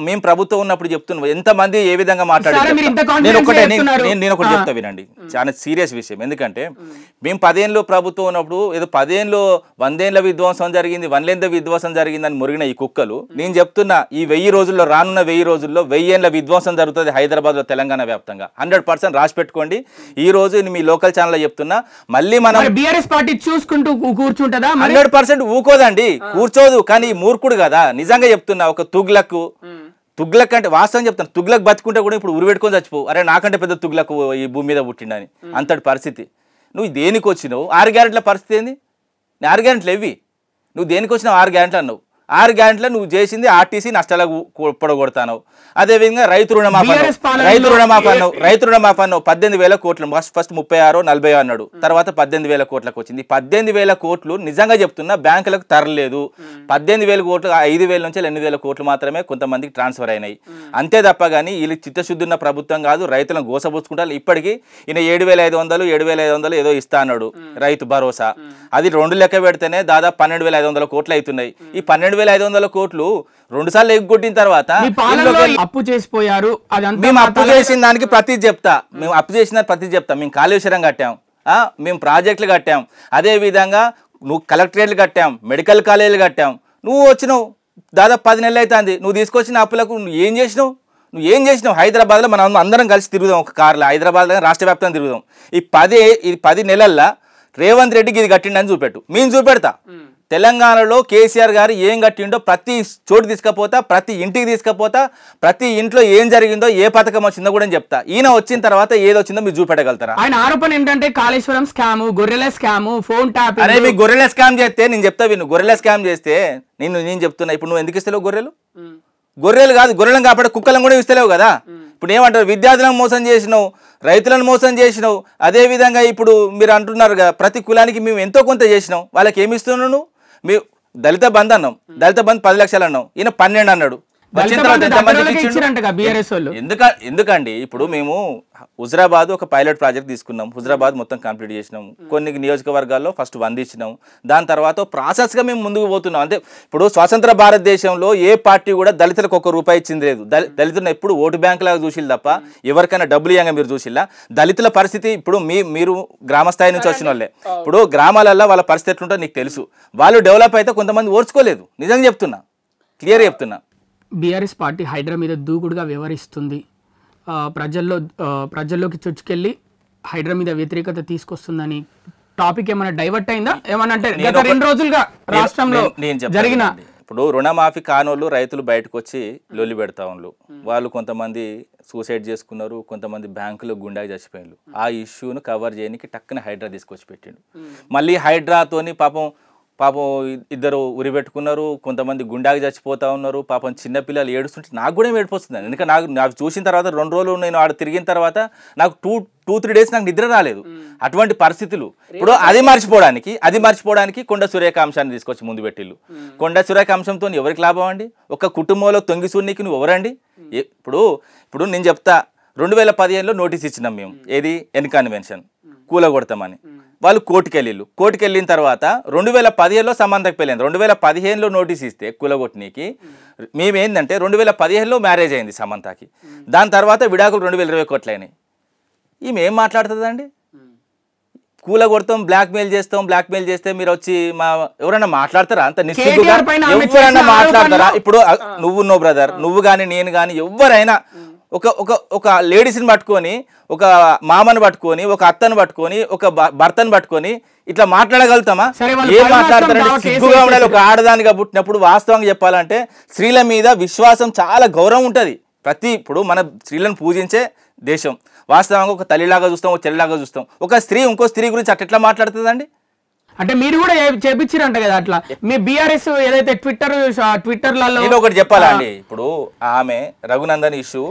మేము ప్రభుత్వం ఉన్నప్పుడు చెప్తున్నాం ఎంతమంది ఏ విధంగా మాట్లాడారు. నేను ఒకటి చెప్తా వినండి, చాలా సీరియస్ విషయం. ఎందుకంటే మేము 10 ఏళ్ళు ప్రభుత్వం ఉన్నప్పుడు ఏదో 10 ఏళ్ళు 100 ఏళ్ల విధ్వంసం జరిగింది, 100 ఏళ్ల విధ్వంసం జరిగిందని మురిగిన ఈ కుక్కలు, నేను చెప్తున్నా ఈ 1000 రోజుల్లో రానున్న 1000 రోజుల్లో 1000 ఏళ్ల విధ్వంసం జరుగుతుంది హైదరాబాద్లో, తెలంగాణ వ్యాప్తంగా. 100% రాసి పెట్టుకోండి. ఈ రోజు మీ లోకల్ ఛానల్ చెప్తున్నా, మళ్ళీ మనం బీఆర్ఎస్ పార్టీ చూసుకుంటూ కూర్చుంటదా? 100% ఊకోదండి, కూర్చోదు. కానీ మూర్ఖుడు కదా, నిజంగా చెప్తున్నా. ఒక తుగ్లక్ అంటే వాస్తవం చెప్తాను, తుగ్లక్ బతుకుంటే కూడా ఇప్పుడు ఉరిపెట్టుకొని చచ్చిపో, అరే నాకంటే పెద్ద తుగ్లక్ ఈ భూమి మీద పుట్టిండని అంతటి పరిస్థితి. నువ్వు దేనికి వచ్చినావు? 6 గ్యారెంట్ల పరిస్థితి ఏంది? 6 గ్యారెంట్లు ఎవి? నువ్వు దేనికి వచ్చినావు? 6 గ్యారెంట్లు అన్నావు. 6 గ్యారెంట్లు నువ్వు చేసింది ఆర్టీసీ నష్టాలకు పొడగొడతావు. అదేవిధంగా రైతు రుణమాఫీ అన్నావు. 18,000 కోట్లు, ఫస్ట్ 36 40 అన్నాడు, తర్వాత 18,000 కోట్లకు వచ్చింది. 18,000 కోట్లు నిజంగా చెప్తున్నా బ్యాంకులకు తరలేదు. 18,000 కోట్లు 5,000 నుంచి 8,000 కోట్లు మాత్రమే కొంతమందికి ట్రాన్స్ఫర్ అయినాయి. అంతే తప్ప కానీ వీళ్ళు చిత్తశుద్ధి ఉన్న ప్రభుత్వం కాదు, రైతులను గోసపుచ్చుకుంటారు. ఇప్పటికీ ఈయన 7,500 ఏదో ఇస్తా అన్నాడు రైతు భరోసా. అది 2 లెక్క పెడితేనే దాదాపు 12,500 కోట్లు అవుతున్నాయి. ఈ 12,500 కోట్లు 2 సార్లు ఎగ్గొట్టిన తర్వాత అప్పు చేసిపోయారు. మేము అప్పు చేసిన దానికి ప్రతి చెప్తా, మేము కాళేశ్వరం కట్టాం, మేము ప్రాజెక్టులు కట్టాం, అదే విధంగా నువ్వు కలెక్టరేట్లు కట్టాం, మెడికల్ కాలేజీలు కట్టాం. నువ్వు వచ్చినావు దాదాపు 10 నెలలు అవుతుంది. నువ్వు తీసుకొచ్చిన అప్పులకు నువ్వు ఏం చేసినావు? హైదరాబాద్లో మనం అందరం కలిసి తిరుగుదాం ఒక కార్లో, హైదరాబాద్లో రాష్ట్ర వ్యాప్తంగా తిరుగుదాం. ఈ 10 నెలల్లో రేవంత్ రెడ్డికి ఇది కట్టిండని చూపెట్టు, మేము చూపెడతా. తెలంగాణలో కేసీఆర్ గారు ఏం కట్టిండో ప్రతి చోటు తీసుకపోతా, ప్రతి ఇంటికి తీసుకపోతా, ప్రతి ఇంట్లో ఏం జరిగిందో ఏ పథకం వచ్చిందో కూడా చెప్తా. ఈయన వచ్చిన తర్వాత ఏది వచ్చిందో మీరు చూపెట్టగలుగుతారా? ఆయన ఆరోపణ ఏంటంటే కాళేశ్వరం స్కామ్, గొర్రెల స్కామ్, ఫోన్ ట్యాప్. అరే మీకు గొర్రెల స్కామ్ చేస్తే నేను చెప్తా విను. గొర్రెల స్కామ్ చేస్తే నేను చెప్తున్నా, ఇప్పుడు నువ్వు ఎందుకు ఇస్తలేవు గొర్రెలు కాదు, గొర్రెలను కాబట్టి కుక్కలను కూడా ఇస్తలేవు కదా. ఇప్పుడు ఏమంటారు? విద్యార్థులను మోసం చేసినావు, రైతులను మోసం చేసినావు. అదేవిధంగా ఇప్పుడు మీరు అంటున్నారు కదా ప్రతి కులానికి మేము ఎంతో కొంత చేసినాం, వాళ్ళకి ఏమి ఇస్తున్నావు నువ్వు? మీ దళిత బంధు అన్నాం, దళిత బంధు 10 లక్షలు అన్నావు, ఈయన 12 అన్నాడు. ఎందుకండి ఇప్పుడు మేము హుజరాబాద్ ఒక పైలట్ ప్రాజెక్ట్ తీసుకున్నాం, హుజరాబాద్ మొత్తం కంప్లీట్ చేసినాం. కొన్ని నియోజకవర్గాల్లో ఫస్ట్ 100 ఇచ్చినాం, దాని తర్వాత ప్రాసెస్గా మేము ముందుకు పోతున్నాం. అంటే ఇప్పుడు స్వతంత్ర భారతదేశంలో ఏ పార్టీ కూడా దళితులకు ₹1 ఇచ్చింది లేదు. దళితులను ఎప్పుడు ఓటు బ్యాంక్ లాగా చూసిల్లు తప్ప ఎవరికైనా డబ్బులు ఇవ్వంగా మీరు చూసిల్లా? దళితుల పరిస్థితి ఇప్పుడు మీరు గ్రామ స్థాయి నుంచి వచ్చిన వాళ్ళే, ఇప్పుడు గ్రామాలలో వాళ్ళ పరిస్థితి ఎట్లుంటో నీకు తెలుసు. వాళ్ళు డెవలప్ అయితే కొంతమంది ఓర్చుకోలేదు, నిజంగా చెప్తున్నా, క్లియర్గా చెప్తున్నా. బీఆర్ఎస్ పార్టీ హైడ్రా మీద దూకుడుగా వ్యవహరిస్తుంది, ప్రజల్లోకి చొచ్చుకెళ్ళి హైడ్రా మీద వ్యతిరేకత తీసుకొస్తుందని టాపిక్ ఏమైనా డైవర్ట్ అయిందా? ఏమన్నా అంటే గత 2 రోజులుగా రాష్ట్రంలో జరిగిన ఇప్పుడు రుణమాఫీ కానోళ్ళు రైతులు బయటకు వచ్చి లొల్లి పెడతా ఉన్నారు. వాళ్ళు కొంతమంది సూసైడ్ చేసుకున్నారు, కొంతమంది బ్యాంకులో గుండాకి చచ్చిపోయినారు. ఆ ఇష్యూను కవర్ చేయడానికి టక్కున హైడ్రా తీసుకొచ్చి పెట్టిండు. మళ్ళీ హైడ్రాతోని పాపం 2 ఉరిపెట్టుకున్నారు, కొంతమంది గుండాకి చచ్చిపోతా ఉన్నారు. పాపం చిన్నపిల్లలు ఏడుస్తుంటే నాకు కూడా ఏడిపోతుంది. ఎందుకంటే నాకు చూసిన తర్వాత 2 రోజులు నేను ఆడ తిరిగిన తర్వాత నాకు 2-3 డేస్ నాకు నిద్ర రాలేదు. అటువంటి పరిస్థితులు. ఇప్పుడు అది మర్చిపోవడానికి కొండ సురేఖ అంశాన్ని తీసుకొచ్చి ముందు పెట్టిల్లు. కొండ సురేఖ అంశంతో ఎవరికి లాభం అండి? ఒక కుటుంబంలో తొంగి సూర్నికి నువ్వు ఎవరండి? ఇప్పుడు నేను చెప్తా, 2015లో నోటీస్ ఇచ్చినాం మేము, ఏది ఎన్కన్వెన్షన్ కూలగొడతామని. వాళ్ళు కోర్టుకి వెళ్ళిన తర్వాత 2015లో సంబంధకు పెళ్ళింది. 2015లో నోటీస్ ఇస్తే కూలగొట్టనీకి మేమేందంటే 2015లో మ్యారేజ్ అయింది సమంతకి. దాని తర్వాత విడాకులు 2020 కోట్లయినాయి. ఈమె ఏం మాట్లాడుతుందండి? కూలగొడతాం, బ్లాక్మెయిల్ చేస్తే మీరు వచ్చి ఎవరైనా మాట్లాడతారా? అంత నిశ్చితంగా ఎవరైనా మాట్లాడతారా? ఇప్పుడు నువ్వు బ్రదర్, నువ్వు కానీ నేను కానీ ఎవరైనా ఒక లేడీస్ని పట్టుకొని, ఒక మామను పట్టుకొని, ఒక అత్తను పట్టుకొని, ఒక భర్తను పట్టుకొని ఇట్లా మాట్లాడగలుగుతామా? ఏం మాట్లాడతారంటే సిగ్గుగా ఉండాలి. ఒక ఆడదానిగా పుట్టినప్పుడు వాస్తవంగా చెప్పాలంటే స్త్రీల మీద విశ్వాసం చాలా గౌరవం ఉంటుంది. ఇప్పుడు మన స్త్రీలను పూజించే దేశం. వాస్తవంగా ఒక తల్లిలాగా చూస్తాం, ఒక చెల్లిలాగా చూస్తాం. ఒక స్త్రీ ఇంకో స్త్రీ గురించి అట్లా మాట్లాడుతుందండి? అంటే మీరు కూడా చేపించారంట కదా అట్లా. మీ బీఆర్ఎస్ ఏదైతే ట్విట్టర్లలో నేను ఒకటి చెప్పాలా అండి, ఇప్పుడు ఆమె రఘునందన్ ఇష్యూ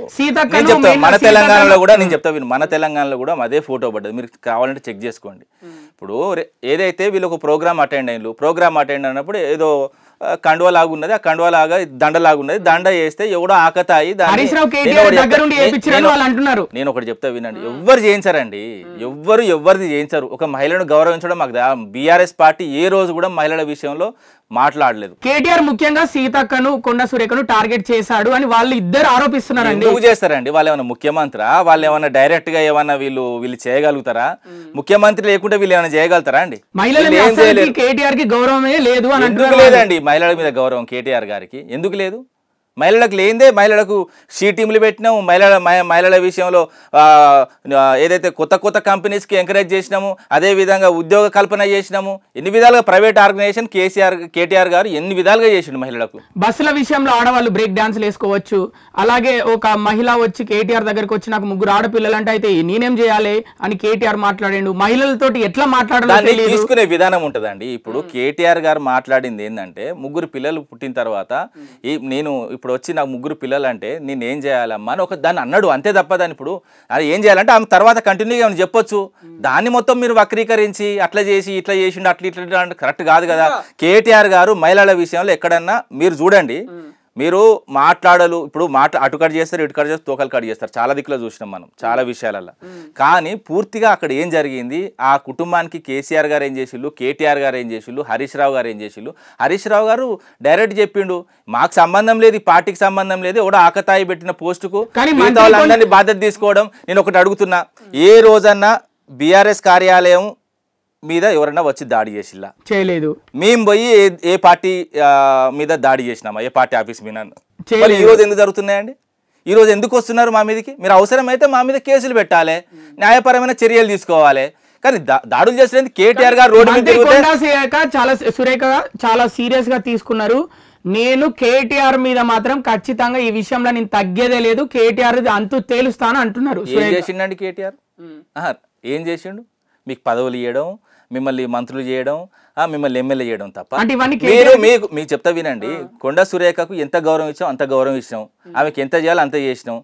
నేను చెప్తాను, మన తెలంగాణలో కూడా నేను చెప్తా, మన తెలంగాణలో కూడా అదే ఫోటో పడ్డది, మీరు కావాలంటే చెక్ చేసుకోండి. ఇప్పుడు ఏదైతే వీళ్ళు ఒక ప్రోగ్రామ్ అటెండ్ అయినప్పుడు ఏదో కండువా లాగా ఉన్నది, ఆ కండువా లాగా దండలాగా ఉన్నది, దండ వేస్తే ఎవడో ఆకతాయి. నేను ఒకటి చెప్తా వినండి, ఎవ్వరు చేయించారండి, ఎవరిది చేయించారు. ఒక మహిళను గౌరవించడం మాకు బీఆర్ఎస్ పార్టీ ఏ రోజు కూడా మహిళల విషయంలో మాట్లాడలేదు. కేటీఆర్ ముఖ్యంగా సీతక్కను, కొండ సురేఖను టార్గెట్ చేశాడు అని వాళ్ళు ఇద్దరు ఆరోపిస్తున్నారండి. ఎందుకు చేస్తారండి? వాళ్ళు ఏమైనా ముఖ్యమంత్రి? వాళ్ళు ఏమైనా డైరెక్ట్ గా ఏమన్నా వీళ్ళు చేయగలుగుతారా? ముఖ్యమంత్రి లేకుంటే వీళ్ళు ఏమైనా చేయగలుగుతారా అండి? కేటీఆర్ కి గౌరవమే లేదు అని ఎందుకు లేదండి? మహిళల మీద గౌరవం కేటీఆర్ గారికి ఎందుకు లేదు? మహిళలకు లేదే, మహిళలకు షీ టీంలు పెట్టినాము, మహిళల విషయంలో ఏదైతే కొత్త కంపెనీస్కి ఎంకరేజ్ చేసినాము, అదేవిధంగా ఉద్యోగ కల్పన చేసినాము. ఎన్ని విధాలుగా ప్రైవేట్ ఆర్గనైజేషన్ కేటీఆర్ గారు ఎన్ని విధాలుగా చేసిండు మహిళలకు. బస్సుల విషయంలో ఆడవాళ్ళు బ్రేక్ డాన్స్లు వేసుకోవచ్చు. అలాగే ఒక మహిళ వచ్చి కేటీఆర్ దగ్గరకు వచ్చి నాకు 3 ఆడపిల్లలు అంటే అయితే నేనేం చేయాలి అని కేటీఆర్ మాట్లాడిండు. మహిళలతోటి ఎట్లా మాట్లాడాలి తీసుకునే విధానం ఉంటుందండి. ఇప్పుడు కేటీఆర్ గారు మాట్లాడింది ఏంటంటే, 3 పిల్లలు పుట్టిన తర్వాత నేను ఇప్పుడు వచ్చి నాకు 3 పిల్లలు అంటే నేను ఏం చేయాలమ్మా అని దాన్ని అన్నాడు, అంతే తప్ప దాన్ని ఇప్పుడు అది ఏం చేయాలంటే ఆమె తర్వాత కంటిన్యూగా ఏమైనా చెప్పొచ్చు. దాన్ని మొత్తం మీరు వక్రీకరించి అట్లా చేసి ఇట్లా చేసిండు అట్లా అంటే కరెక్ట్ కాదు కదా. కేటీఆర్ గారు మహిళల విషయంలో ఎక్కడన్నా మీరు చూడండి, మీరు మాట్లాడలు ఇప్పుడు అటు కట్ చేస్తారు, ఇటు కట్ చేస్తారు, తోకలు కట్ చేస్తారు, చాలా దిక్కులో చూసినాం మనం చాలా విషయాలలో. కానీ పూర్తిగా అక్కడ ఏం జరిగింది, ఆ కుటుంబానికి కేసీఆర్ గారు ఏం చేసిళ్ళు, కేటీఆర్ గారు ఏం చేసిళ్ళు, హరీష్ రావు గారు ఏం చేసిళ్ళు. హరీష్ రావు గారు డైరెక్ట్ చెప్పిండు, మాకు సంబంధం లేదు, ఈ పార్టీకి సంబంధం లేదు, ఎవడో ఆకతాయి పెట్టిన పోస్టుకు వాళ్ళందరినీ బాధ్యత తీసుకోవడం. నేను ఒకటి అడుగుతున్నా, ఏ రోజన్నా బీఆర్ఎస్ కార్యాలయం మీద ఎవరన్నా వచ్చి దాడి చేసిల్లా? చేయలేదు. మేము పోయి ఏ పార్టీ మీద దాడి చేసినామా? ఏ పార్టీ ఆఫీస్ మీద? ఈ రోజు ఎందుకు జరుగుతున్నాయండి? ఈ రోజు ఎందుకు వస్తున్నారు మా మీదకి? మీరు అవసరమైతే మా మీద కేసులు పెట్టాలి, న్యాయపరమైన చర్యలు తీసుకోవాలి. కానీ దాడులు చేసేది కేటీఆర్ గారు రోడ్డు మీద చాలా సీరియస్ గా తీసుకున్నారు. నేను కేటీఆర్ మీద మాత్రం ఖచ్చితంగా ఈ విషయంలో నేను తగ్గేదే లేదు, కేటీఆర్ అంతు తేలుస్తాను అంటున్నారు. ఏం చేసిండండి కేటీఆర్? ఏం చేసిండు? మీకు పదవులు ఇవ్వడం, మిమ్మల్ని మంత్రులు చేయడం, మిమ్మల్ని ఎమ్మెల్యే చేయడం తప్ప. మీకు చెప్తా వినండి, కొండ సురేఖకు ఎంత గౌరవం ఇచ్చాం అంత గౌరవం ఇచ్చాం, ఆమెకి ఎంత చేయాలో అంత చేసినాం.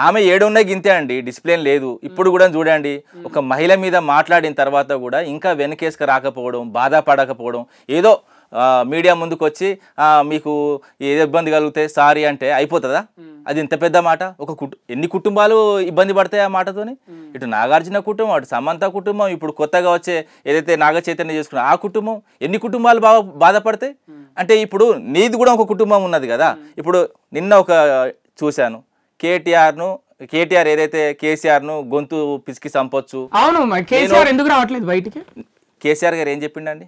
ఆమె ఏడున్నా గింతే అండి, డిసిప్లిన్ లేదు. ఇప్పుడు కూడా చూడండి, ఒక మహిళ మీద మాట్లాడిన తర్వాత కూడా ఇంకా వెనకేసుకు రాకపోవడం, బాధపడకపోవడం, ఏదో మీడియా ముందుకు వచ్చి మీకు ఏదో ఇబ్బంది కలిగితే సారీ అంటే అయిపోతుందా? అది ఎంత పెద్ద మాట. ఎన్ని కుటుంబాలు ఇబ్బంది పడతాయి ఆ మాటతోని. ఇటు నాగార్జున కుటుంబం, అటు సమంత కుటుంబం, ఇప్పుడు కొత్తగా వచ్చే ఏదైతే నాగ చైతన్య చేసుకున్న ఆ కుటుంబం, ఎన్ని కుటుంబాలు బాధపడతాయి. అంటే ఇప్పుడు నీది కూడా ఒక కుటుంబం ఉన్నది కదా. ఇప్పుడు నిన్న ఒక చూశాను, కేటీఆర్ ఏదైతే కేసీఆర్ను గొంతు పిసికి చంపొచ్చు. అవును, కేసీఆర్ ఎందుకు రావట్లేదు బయటికి? కేసీఆర్ గారు ఏం చెప్పిండండి,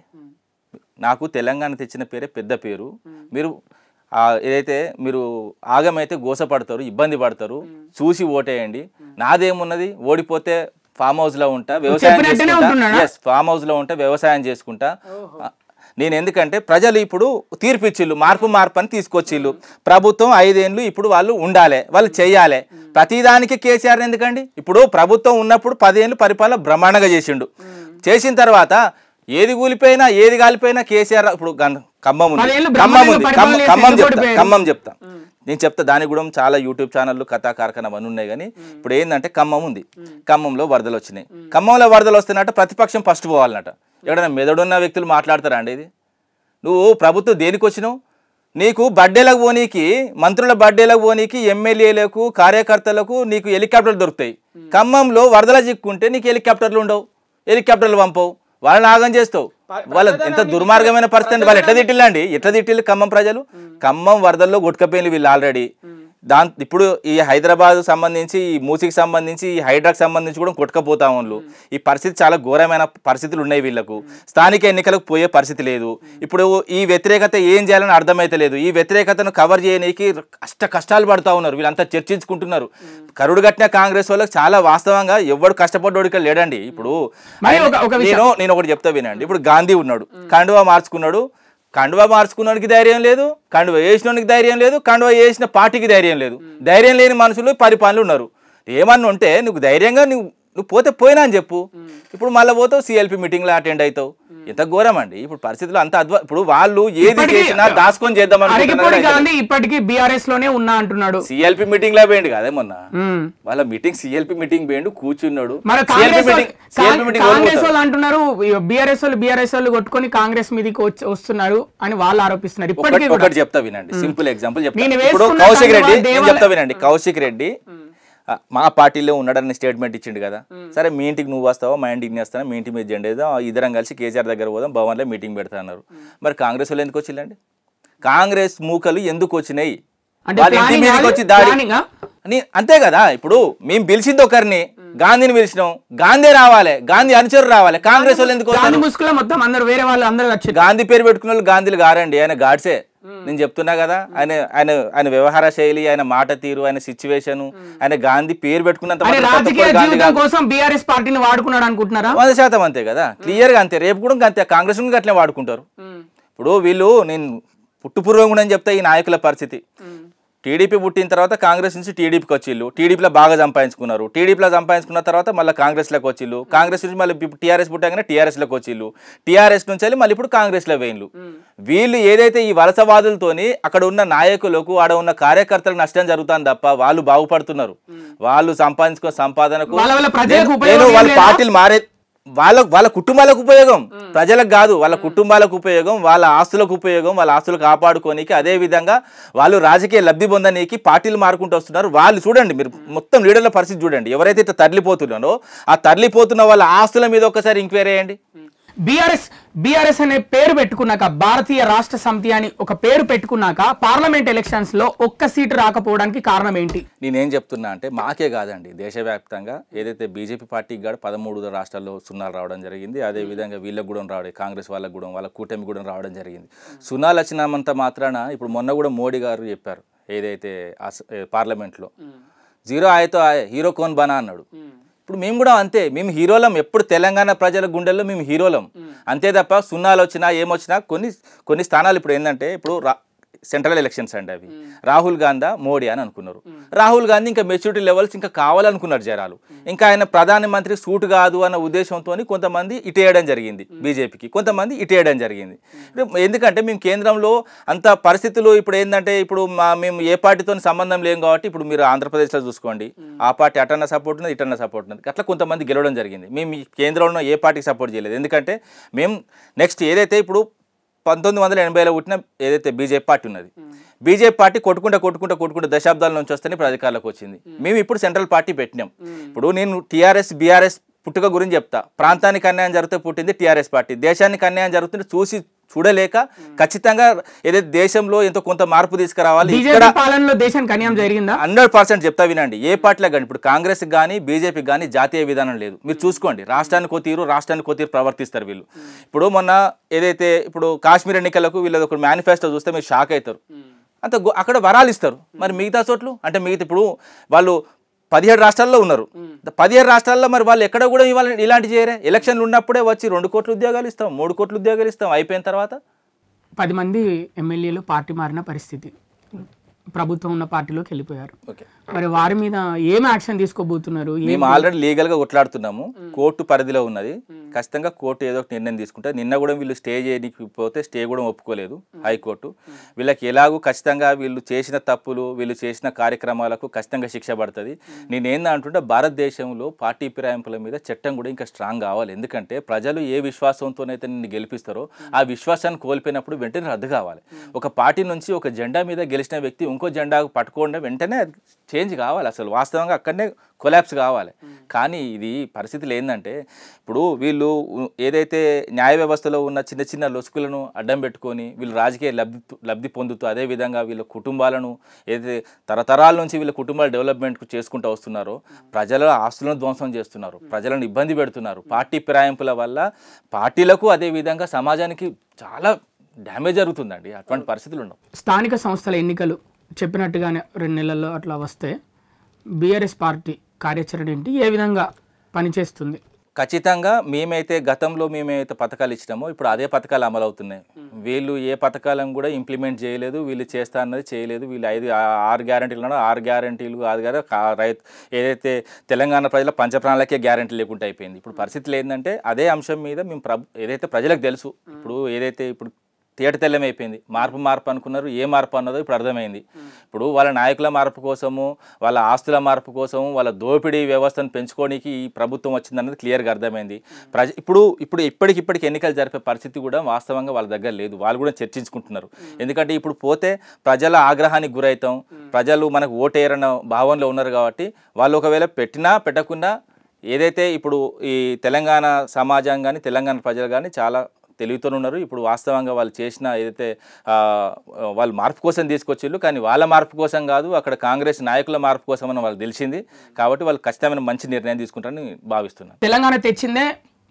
నాకు తెలంగాణ తెచ్చిన పేరే పెద్ద పేరు, మీరు ఏదైతే మీరు ఆగమైతే గోసపడతారు, ఇబ్బంది పడతారు, చూసి ఓటేయండి, నాదేమున్నది, ఓడిపోతే ఫామ్ హౌస్లో ఉంటా, వ్యవసాయం చేసుకుంటా, ఫామ్ హౌస్లో ఉంటా, వ్యవసాయం చేసుకుంటా. నేను ఎందుకంటే ప్రజలు ఇప్పుడు తీర్పిచ్చిళ్ళు, మార్పు అని తీసుకొచ్చిళ్ళు, ప్రభుత్వం 5 ఏళ్ళు ఇప్పుడు వాళ్ళు ఉండాలి, వాళ్ళు చెయ్యాలి. ప్రతిదానికి కేసీఆర్ ఎందుకండి? ఇప్పుడు ప్రభుత్వం ఉన్నప్పుడు 10 ఏళ్ళు పరిపాలన బ్రహ్మాండంగా చేసిండు. చేసిన తర్వాత ఏది కూలిపోయినా ఏది కాలిపోయినా కేసీఆర్ ఇప్పుడు ఖమ్మం ఉంది, పదేళ్ళు ఖమ్మం ఉంది, బ్రహ్మాండంగా ఖమ్మం చెప్తా నేను చెప్తా. దానికి కూడా చాలా యూట్యూబ్ ఛానళ్ళు కథా కార్ఖానా అవన్నీ ఉన్నాయి. కానీ ఇప్పుడు ఏంటంటే ఖమ్మం ఉంది, ఖమ్మంలో వరదలు వచ్చినాయి. ఖమ్మంలో వరదలు వస్తున్నట్టు ప్రతిపక్షం ఫస్ట్ పోవాలన్నట. ఎక్కడైనా మెదడున్న వ్యక్తులు మాట్లాడతారా అండి ఇది? నువ్వు ప్రభుత్వం దేనికి వచ్చినావు? నీకు బర్త్డేలకు పోనీకి, మంత్రుల బర్త్డేలకు పోనీకి, ఎమ్మెల్యేలకు, కార్యకర్తలకు నీకు హెలికాప్టర్లు దొరుకుతాయి. ఖమ్మంలో వరదల చిక్కుంటే నీకు హెలికాప్టర్లు ఉండవు, హెలికాప్టర్లు పంపవు, వాళ్ళని ఆగం చేస్తావు. వాళ్ళ ఎంత దుర్మార్గమైన పరిస్థితి. వాళ్ళు ఎట్లా తిట్టిల్లండి, ఎట్లా తిట్టిల్లు ఖమ్మం ప్రజలు? ఖమ్మం వరదల్లో కొట్టుకపోయిన వీళ్ళు ఆల్రెడీ. ఇప్పుడు ఈ హైదరాబాద్ సంబంధించి, ఈ మూసీకి సంబంధించి, ఈ హైడ్రాకి సంబంధించి కూడా కొట్టుకపోతా వాళ్ళు. ఈ పరిస్థితి చాలా ఘోరమైన పరిస్థితులు ఉన్నాయి వీళ్ళకు. స్థానిక ఎన్నికలకు పోయే పరిస్థితి లేదు. ఇప్పుడు ఈ వ్యతిరేకత ఏం చేయాలని అర్థమైతే లేదు. ఈ వ్యతిరేకతను కవర్ చేయడానికి కష్టాలు పడుతూ ఉన్నారు. వీళ్ళంతా చర్చించుకుంటున్నారు. కరుడు కట్టిన కాంగ్రెస్ వాళ్ళకి చాలా వాస్తవంగా ఎవడు కష్టపడ్డోడికి లేడండి. ఇప్పుడు నేను ఒకటి చెప్తా వినండి. ఇప్పుడు గాంధీ ఉన్నాడు, కండువా మార్చుకున్నాడు. కండువా మార్చుకున్నోనికి ధైర్యం లేదు, కండువా వేసినోనికి ధైర్యం లేదు, కండువా వేసిన పార్టీకి ధైర్యం లేదు. ధైర్యం లేని మనుషులు పరిపాలనలు ఉన్నారు. ఏమన్నా ఉంటే నువ్వు ధైర్యంగా నువ్వు పోతే పోయినా అని చెప్పు. ఇప్పుడు మళ్ళీ పోతావు, సిఎల్పి మీటింగ్లో అటెండ్ అవుతావు. ఎంత ఘోరం అండి ఇప్పుడు పరిస్థితులు. అంత ఇప్పుడు వాళ్ళు ఏది చేసినా దాచుకొని చేద్దామని ఇప్పటికీ బీఆర్ఎస్ లోనే ఉన్నా అంటున్నాడు. సిఎల్పి మీటింగ్ లో పోయిండు కదా మొన్న, వాళ్ళ మీటింగ్ సిఎల్పి మీటింగ్ పోయిండు, కూర్చున్నాడు. కాంగ్రెస్ వాళ్ళు అంటున్నారు బీఆర్ఎస్ వాళ్ళు కొట్టుకొని కాంగ్రెస్ మీదకి వస్తున్నారు అని వాళ్ళు ఆరోపిస్తున్నారు. ఇప్పటికీ ఒకటి చెప్తా వినండి, సింపుల్ ఎగ్జాంపుల్ చెప్తా. ఇప్పుడు కౌశిక్ రెడ్డి చెప్తా వినండి. కౌశిక్ రెడ్డి మా పార్టీలో ఉన్నాడని స్టేట్మెంట్ ఇచ్చిండు కదా. సరే మీ ఇంటికి నువ్వు వస్తావా, మా ఇంటికి నేను వస్తాను, మీ ఇంటి మీద జెండా ఏదో ఇద్దరం కలిసి కేసీఆర్ దగ్గర పోదాం, భవన్లో మీటింగ్ పెడతా అన్నారు. మరి కాంగ్రెస్ వాళ్ళు ఎందుకు వచ్చిందండి? కాంగ్రెస్ మూకలు ఎందుకు వచ్చినాయి? వాళ్ళ ఇంటి మీదకి వచ్చి దాడి అంతే కదా. ఇప్పుడు మేము పిలిచింది ఒకరిని, గాంధీని పిలిచినాం, గాంధీ రావాలి, గాంధీ అనుచరులు రావాలి. కాంగ్రెస్ వాళ్ళు ఎందుకు? గాంధీ పేరు పెట్టుకున్న వాళ్ళు గాంధీలు గారండి, ఆయన గాడ్సే. నేను చెప్తున్నా కదా, ఆయన వ్యవహార శైలి, ఆయన మాట తీరు, ఆయన సిచ్యువేషన్, ఆయన గాంధీ పేరు పెట్టుకున్నంత 100% అంతే కదా, క్లియర్ గా అంతే. రేపు కూడా అంతే, కాంగ్రెస్ అట్లే వాడుకుంటారు. ఇప్పుడు వీళ్ళు, నేను పుట్టుపూర్వం కూడా చెప్తా ఈ నాయకుల పరిస్థితి. టీడీపీ పుట్టిన తర్వాత కాంగ్రెస్ నుంచి టీడీపీకి వచ్చిళ్ళు, టీడీపీలో బాగా సంపాదించుకున్నారు. టీడీపీలో సంపాదించుకున్న తర్వాత మళ్ళీ కాంగ్రెస్లోకి వచ్చిళ్ళు, కాంగ్రెస్ నుంచి మళ్ళీ టీఆర్ఎస్ పుట్టాకనే టీఆర్ఎస్లోకి వచ్చిళ్ళు, టీఆర్ఎస్ నుంచి వెళ్ళి మళ్ళీ ఇప్పుడు కాంగ్రెస్లో వేయిండ్లు. వీళ్ళు ఏదైతే ఈ వలసవాదులతోని అక్కడ ఉన్న నాయకులకు, ఆడ ఉన్న కార్యకర్తలకు నష్టం జరుగుతుంది తప్ప వాళ్ళు బాగుపడుతున్నారు. వాళ్ళు సంపాదించుకున్న సంపాదనకు వాళ్ళ పార్టీలు మారే, వాళ్ళ కుటుంబాలకు ఉపయోగం, ప్రజలకు కాదు. వాళ్ళ కుటుంబాలకు ఉపయోగం, వాళ్ళ ఆస్తులకు ఉపయోగం, వాళ్ళ ఆస్తులు కాపాడుకోనికి, అదే విధంగా వాళ్ళు రాజకీయ లబ్ధి పొందడానికి పార్టీలు మారుకుంటూ వస్తున్నారు. వాళ్ళు చూడండి, మీరు మొత్తం లీడర్ల పరిస్థితి చూడండి. ఎవరైతే తరలిపోతున్నారో ఆ తరలిపోతున్న వాళ్ళ ఆస్తుల మీద ఒకసారి ఎంక్వైరీ చేయండి. బీఆర్ఎస్ అనే పేరు పెట్టుకున్నాక, భారతీయ రాష్ట్ర సమితి అని ఒక పేరు పెట్టుకున్నాక పార్లమెంట్ ఎలక్షన్స్ లో ఒక్క సీటు రాకపోవడానికి కారణం ఏంటి? నేనేం చెప్తున్నా అంటే, మాకే కాదండి, దేశవ్యాప్తంగా ఏదైతే బీజేపీ పార్టీకి కూడా 13 రాష్ట్రాల్లో సున్నాలు రావడం జరిగింది. అదే విధంగా వీళ్ళకి కూడా రావడం, కాంగ్రెస్ వాళ్ళకు కూడా, వాళ్ళ కూటమి కూడా రావడం జరిగింది. సున్నాలు వచ్చినంత మాత్రాన ఇప్పుడు మొన్న కూడా మోడీ గారు చెప్పారు, ఏదైతే పార్లమెంట్లో జీరో ఆయతో హీరో కోన్ బనా అన్నాడు. ఇప్పుడు మేము కూడా అంతే, మేము హీరోలం. ఎప్పుడు తెలంగాణ ప్రజల గుండెల్లో మేము హీరోలం అంతే తప్ప సున్నాలు వచ్చినా ఏమొచ్చినా కొన్ని స్థానాలు ఇప్పుడు ఏంటంటే, ఇప్పుడు సెంట్రల్ ఎలక్షన్స్ అండి, అవి రాహుల్ గాంధీ మోడీ అని అనుకున్నారు. రాహుల్ గాంధీ ఇంకా మెచ్యూరిటీ లెవెల్స్ ఇంకా కావాలనుకున్నారు జనాలు. ఇంకా ఆయన ప్రధానమంత్రి సూట్ కాదు అన్న ఉద్దేశంతో కొంతమంది ఇటేయడం జరిగింది బీజేపీకి, కొంతమంది ఇటేయడం జరిగింది. ఎందుకంటే మేము కేంద్రంలో అంత పరిస్థితులు ఇప్పుడు ఏంటంటే, ఇప్పుడు మేము ఏ పార్టీతో సంబంధం లేం కాబట్టి, ఇప్పుడు మీరు ఆంధ్రప్రదేశ్లో చూసుకోండి, ఆ పార్టీ అటన్న సపోర్ట్ ఉన్నది, ఇటన్న సపోర్ట్ ఉన్నది, అట్లా కొంతమంది గెలవడం జరిగింది. మేము కేంద్రంలో ఏ పార్టీకి సపోర్ట్ చేయలేదు. ఎందుకంటే మేము నెక్స్ట్ ఏదైతే ఇప్పుడు 1980లో పుట్టిన ఏదైతే బీజేపీ పార్టీ ఉన్నది, బీజేపీ పార్టీ కొట్టుకుంటూ దశాబ్దాల నుంచి వస్తేనే ఇప్పుడు అధికారంలోకి వచ్చింది. మేము ఇప్పుడు సెంట్రల్ పార్టీ పెట్టినాం. ఇప్పుడు నేను టీఆర్ఎస్ బీఆర్ఎస్ పుట్టుక గురించి చెప్తా. ప్రాంతానికి అన్యాయం జరిగితే పుట్టింది టీఆర్ఎస్ పార్టీ, దేశానికి అన్యాయం జరుగుతుంటే చూడలేక ఖచ్చితంగా ఏదైతే దేశంలో ఎంతో కొంత మార్పు తీసుకురావాలి. 100% చెప్తా వినండి. ఏ పార్టీలో కానీ, ఇప్పుడు కాంగ్రెస్ కానీ బీజేపీకి కానీ జాతీయ విధానం లేదు. మీరు చూసుకోండి, రాష్ట్రానికి తీరు ప్రవర్తిస్తారు వీళ్ళు. ఇప్పుడు మొన్న ఏదైతే ఇప్పుడు కాశ్మీర్ ఎన్నికలకు వీళ్ళది ఒక మేనిఫెస్టో చూస్తే మీరు షాక్ అవుతారు. అంత అక్కడ వరాలు ఇస్తారు. మరి మిగతా చోట్లు అంటే ఇప్పుడు వాళ్ళు 17 రాష్ట్రాల్లో ఉన్నారు. 17 రాష్ట్రాల్లో మరి వాళ్ళు ఎక్కడ కూడా ఇలాంటి చేయరే. ఎలక్షన్లు ఉన్నప్పుడే వచ్చి 2 కోట్ల ఉద్యోగాలు ఇస్తాం, 3 కోట్ల ఉద్యోగాలు ఇస్తాం, అయిపోయిన తర్వాత 10 మంది ఎమ్మెల్యేలు పార్టీ మారిన పరిస్థితి, ప్రభుత్వం ఉన్న పార్టీలోకి వెళ్ళిపోయారు. మరి వారి మీద ఏం యాక్షన్ తీసుకోబోతున్నారు? మేము ఆల్రెడీ లీగల్ గా కొట్లాడుతున్నాము, కోర్టు పరిధిలో ఉన్నది. ఖచ్చితంగా కోర్టు ఏదో ఒక నిర్ణయం తీసుకుంటే నిన్న కూడా వీళ్ళు స్టే చేయడానికి పోతే స్టే కూడా ఒప్పుకోలేదు హైకోర్టు. వీళ్ళకి ఎలాగూ ఖచ్చితంగా వీళ్ళు చేసిన తప్పులు వీళ్ళు చేసిన కార్యక్రమాలకు ఖచ్చితంగా శిక్ష పడుతుంది. నేనేందంటుంటే భారతదేశంలో పార్టీ ఫిరాయింపుల మీద చట్టం కూడా ఇంకా స్ట్రాంగ్ కావాలి. ఎందుకంటే ప్రజలు ఏ విశ్వాసంతోనైతే నిన్ను గెలిపిస్తారో ఆ విశ్వాసాన్ని కోల్పోయినప్పుడు వెంటనే రద్దు కావాలి. ఒక పార్టీ నుంచి ఒక జెండా మీద గెలిచిన వ్యక్తి ఇంకో జెండా పట్టుకోండి వెంటనే చేంజ్ కావాలి. అసలు వాస్తవంగా అక్కడనే కొలాప్స్ కావాలి. కానీ ఇది పరిస్థితులు ఏంటంటే ఇప్పుడు వీళ్ళు ఏదైతే న్యాయ వ్యవస్థలో ఉన్న చిన్న చిన్న లొసుకులను అడ్డం పెట్టుకొని వీళ్ళు రాజకీయ లబ్ధి పొందుతూ అదేవిధంగా వీళ్ళ కుటుంబాలను ఏదైతే తరతరాల నుంచి వీళ్ళ కుటుంబాల డెవలప్మెంట్ చేసుకుంటూ వస్తున్నారో ప్రజల ఆస్తులను ధ్వంసం చేస్తున్నారు, ప్రజలను ఇబ్బంది పెడుతున్నారు. పార్టీ ఫిరాయింపుల వల్ల పార్టీలకు అదేవిధంగా సమాజానికి చాలా డ్యామేజ్ జరుగుతుందండి. అటువంటి పరిస్థితులు ఉండవు. స్థానిక సంస్థల ఎన్నికలు చెప్పినట్టుగానే 2 నెలల్లో అట్లా వస్తే బీఆర్ఎస్ పార్టీ కార్యాచరణ ఏంటి, ఏ విధంగా పనిచేస్తుంది? ఖచ్చితంగా గతంలో మేమైతే పథకాలు ఇచ్చినామో ఇప్పుడు అదే పథకాలు అమలు అవుతున్నాయి. వీళ్ళు ఏ పథకాలను కూడా ఇంప్లిమెంట్ చేయలేదు, వీళ్ళు చేస్తా అన్నది చేయలేదు. వీళ్ళు 6 గ్యారెంటీలు ఉన్నారో 6 గ్యారెంటీలు కాదు కదా, రైతు ఏదైతే తెలంగాణ ప్రజల పంచప్రాణాలకే గ్యారెంటీ లేకుండా అయిపోయింది. ఇప్పుడు పరిస్థితులు ఏంటంటే అదే అంశం మీద మేము ఏదైతే ప్రజలకు తెలుసు, ఇప్పుడు తేటతెల్లం అయిపోయింది. మార్పు అనుకున్నారు, ఏ మార్పు అన్నదో ఇప్పుడు అర్థమైంది. ఇప్పుడు వాళ్ళ నాయకుల మార్పు కోసము, వాళ్ళ ఆస్తుల మార్పు కోసము, వాళ్ళ దోపిడీ వ్యవస్థను పెంచుకోవడానికి ఈ ప్రభుత్వం వచ్చిందన్నది క్లియర్గా అర్థమైంది. ఇప్పటికిప్పటికి ఎన్నికలు జరిపే పరిస్థితి కూడా వాస్తవంగా వాళ్ళ దగ్గర లేదు. వాళ్ళు కూడా చర్చించుకుంటున్నారు. ఎందుకంటే ఇప్పుడు పోతే ప్రజల ఆగ్రహానికి గురవుతాం, ప్రజలు మనకు ఓటేరన్న భావనలో ఉన్నారు. కాబట్టి వాళ్ళు ఒకవేళ పెట్టినా పెట్టకుండా ఏదైతే ఇప్పుడు ఈ తెలంగాణ సమాజం కానీ తెలంగాణ ప్రజలు కానీ చాలా తెలివితో ఉన్నారు. ఇప్పుడు వాస్తవంగా వాళ్ళు చేసిన ఏదైతే వాళ్ళు మార్పు కోసం తీసుకొచ్చిళ్ళు, కానీ వాళ్ళ మార్పు కోసం కాదు, అక్కడ కాంగ్రెస్ నాయకుల మార్పు కోసం అని వాళ్ళు తెలిసింది. కాబట్టి వాళ్ళు ఖచ్చితమైన మంచి నిర్ణయం తీసుకుంటారని భావిస్తున్నాను. తెలంగాణ తెచ్చిందే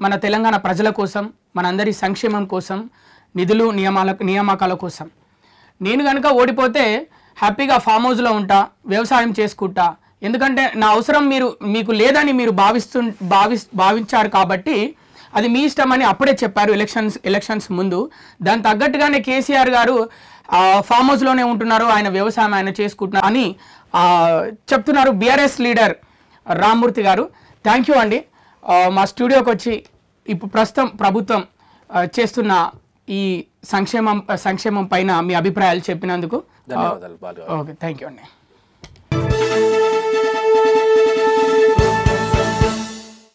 మన తెలంగాణ ప్రజల కోసం, మనందరి సంక్షేమం కోసం, నిధులు నియామకాల కోసం. నేను కనుక ఓడిపోతే హ్యాపీగా ఫామ్ హౌస్లో ఉంటా, వ్యవసాయం చేసుకుంటా. ఎందుకంటే నా అవసరం మీకు లేదని మీరు భావించారు కాబట్టి అది మీ ఇష్టం అని అప్పుడే చెప్పారు ఎలక్షన్స్ ముందు. దాని తగ్గట్టుగానే కేసీఆర్ గారు ఫామ్ హౌస్లోనే ఉంటున్నారు, ఆయన వ్యవసాయం ఆయన చేసుకుంటున్నారు అని చెప్తున్నారు బీఆర్ఎస్ లీడర్ రామ్మూర్తి గారు. థ్యాంక్ యూ అండి. మా స్టూడియోకి వచ్చి ఇప్పుడు ప్రస్తుతం ప్రభుత్వం చేస్తున్న ఈ సంక్షేమం పైన మీ అభిప్రాయాలు చెప్పినందుకు. ధన్యవాదాలు. ఓకే, థ్యాంక్ యూ అండి.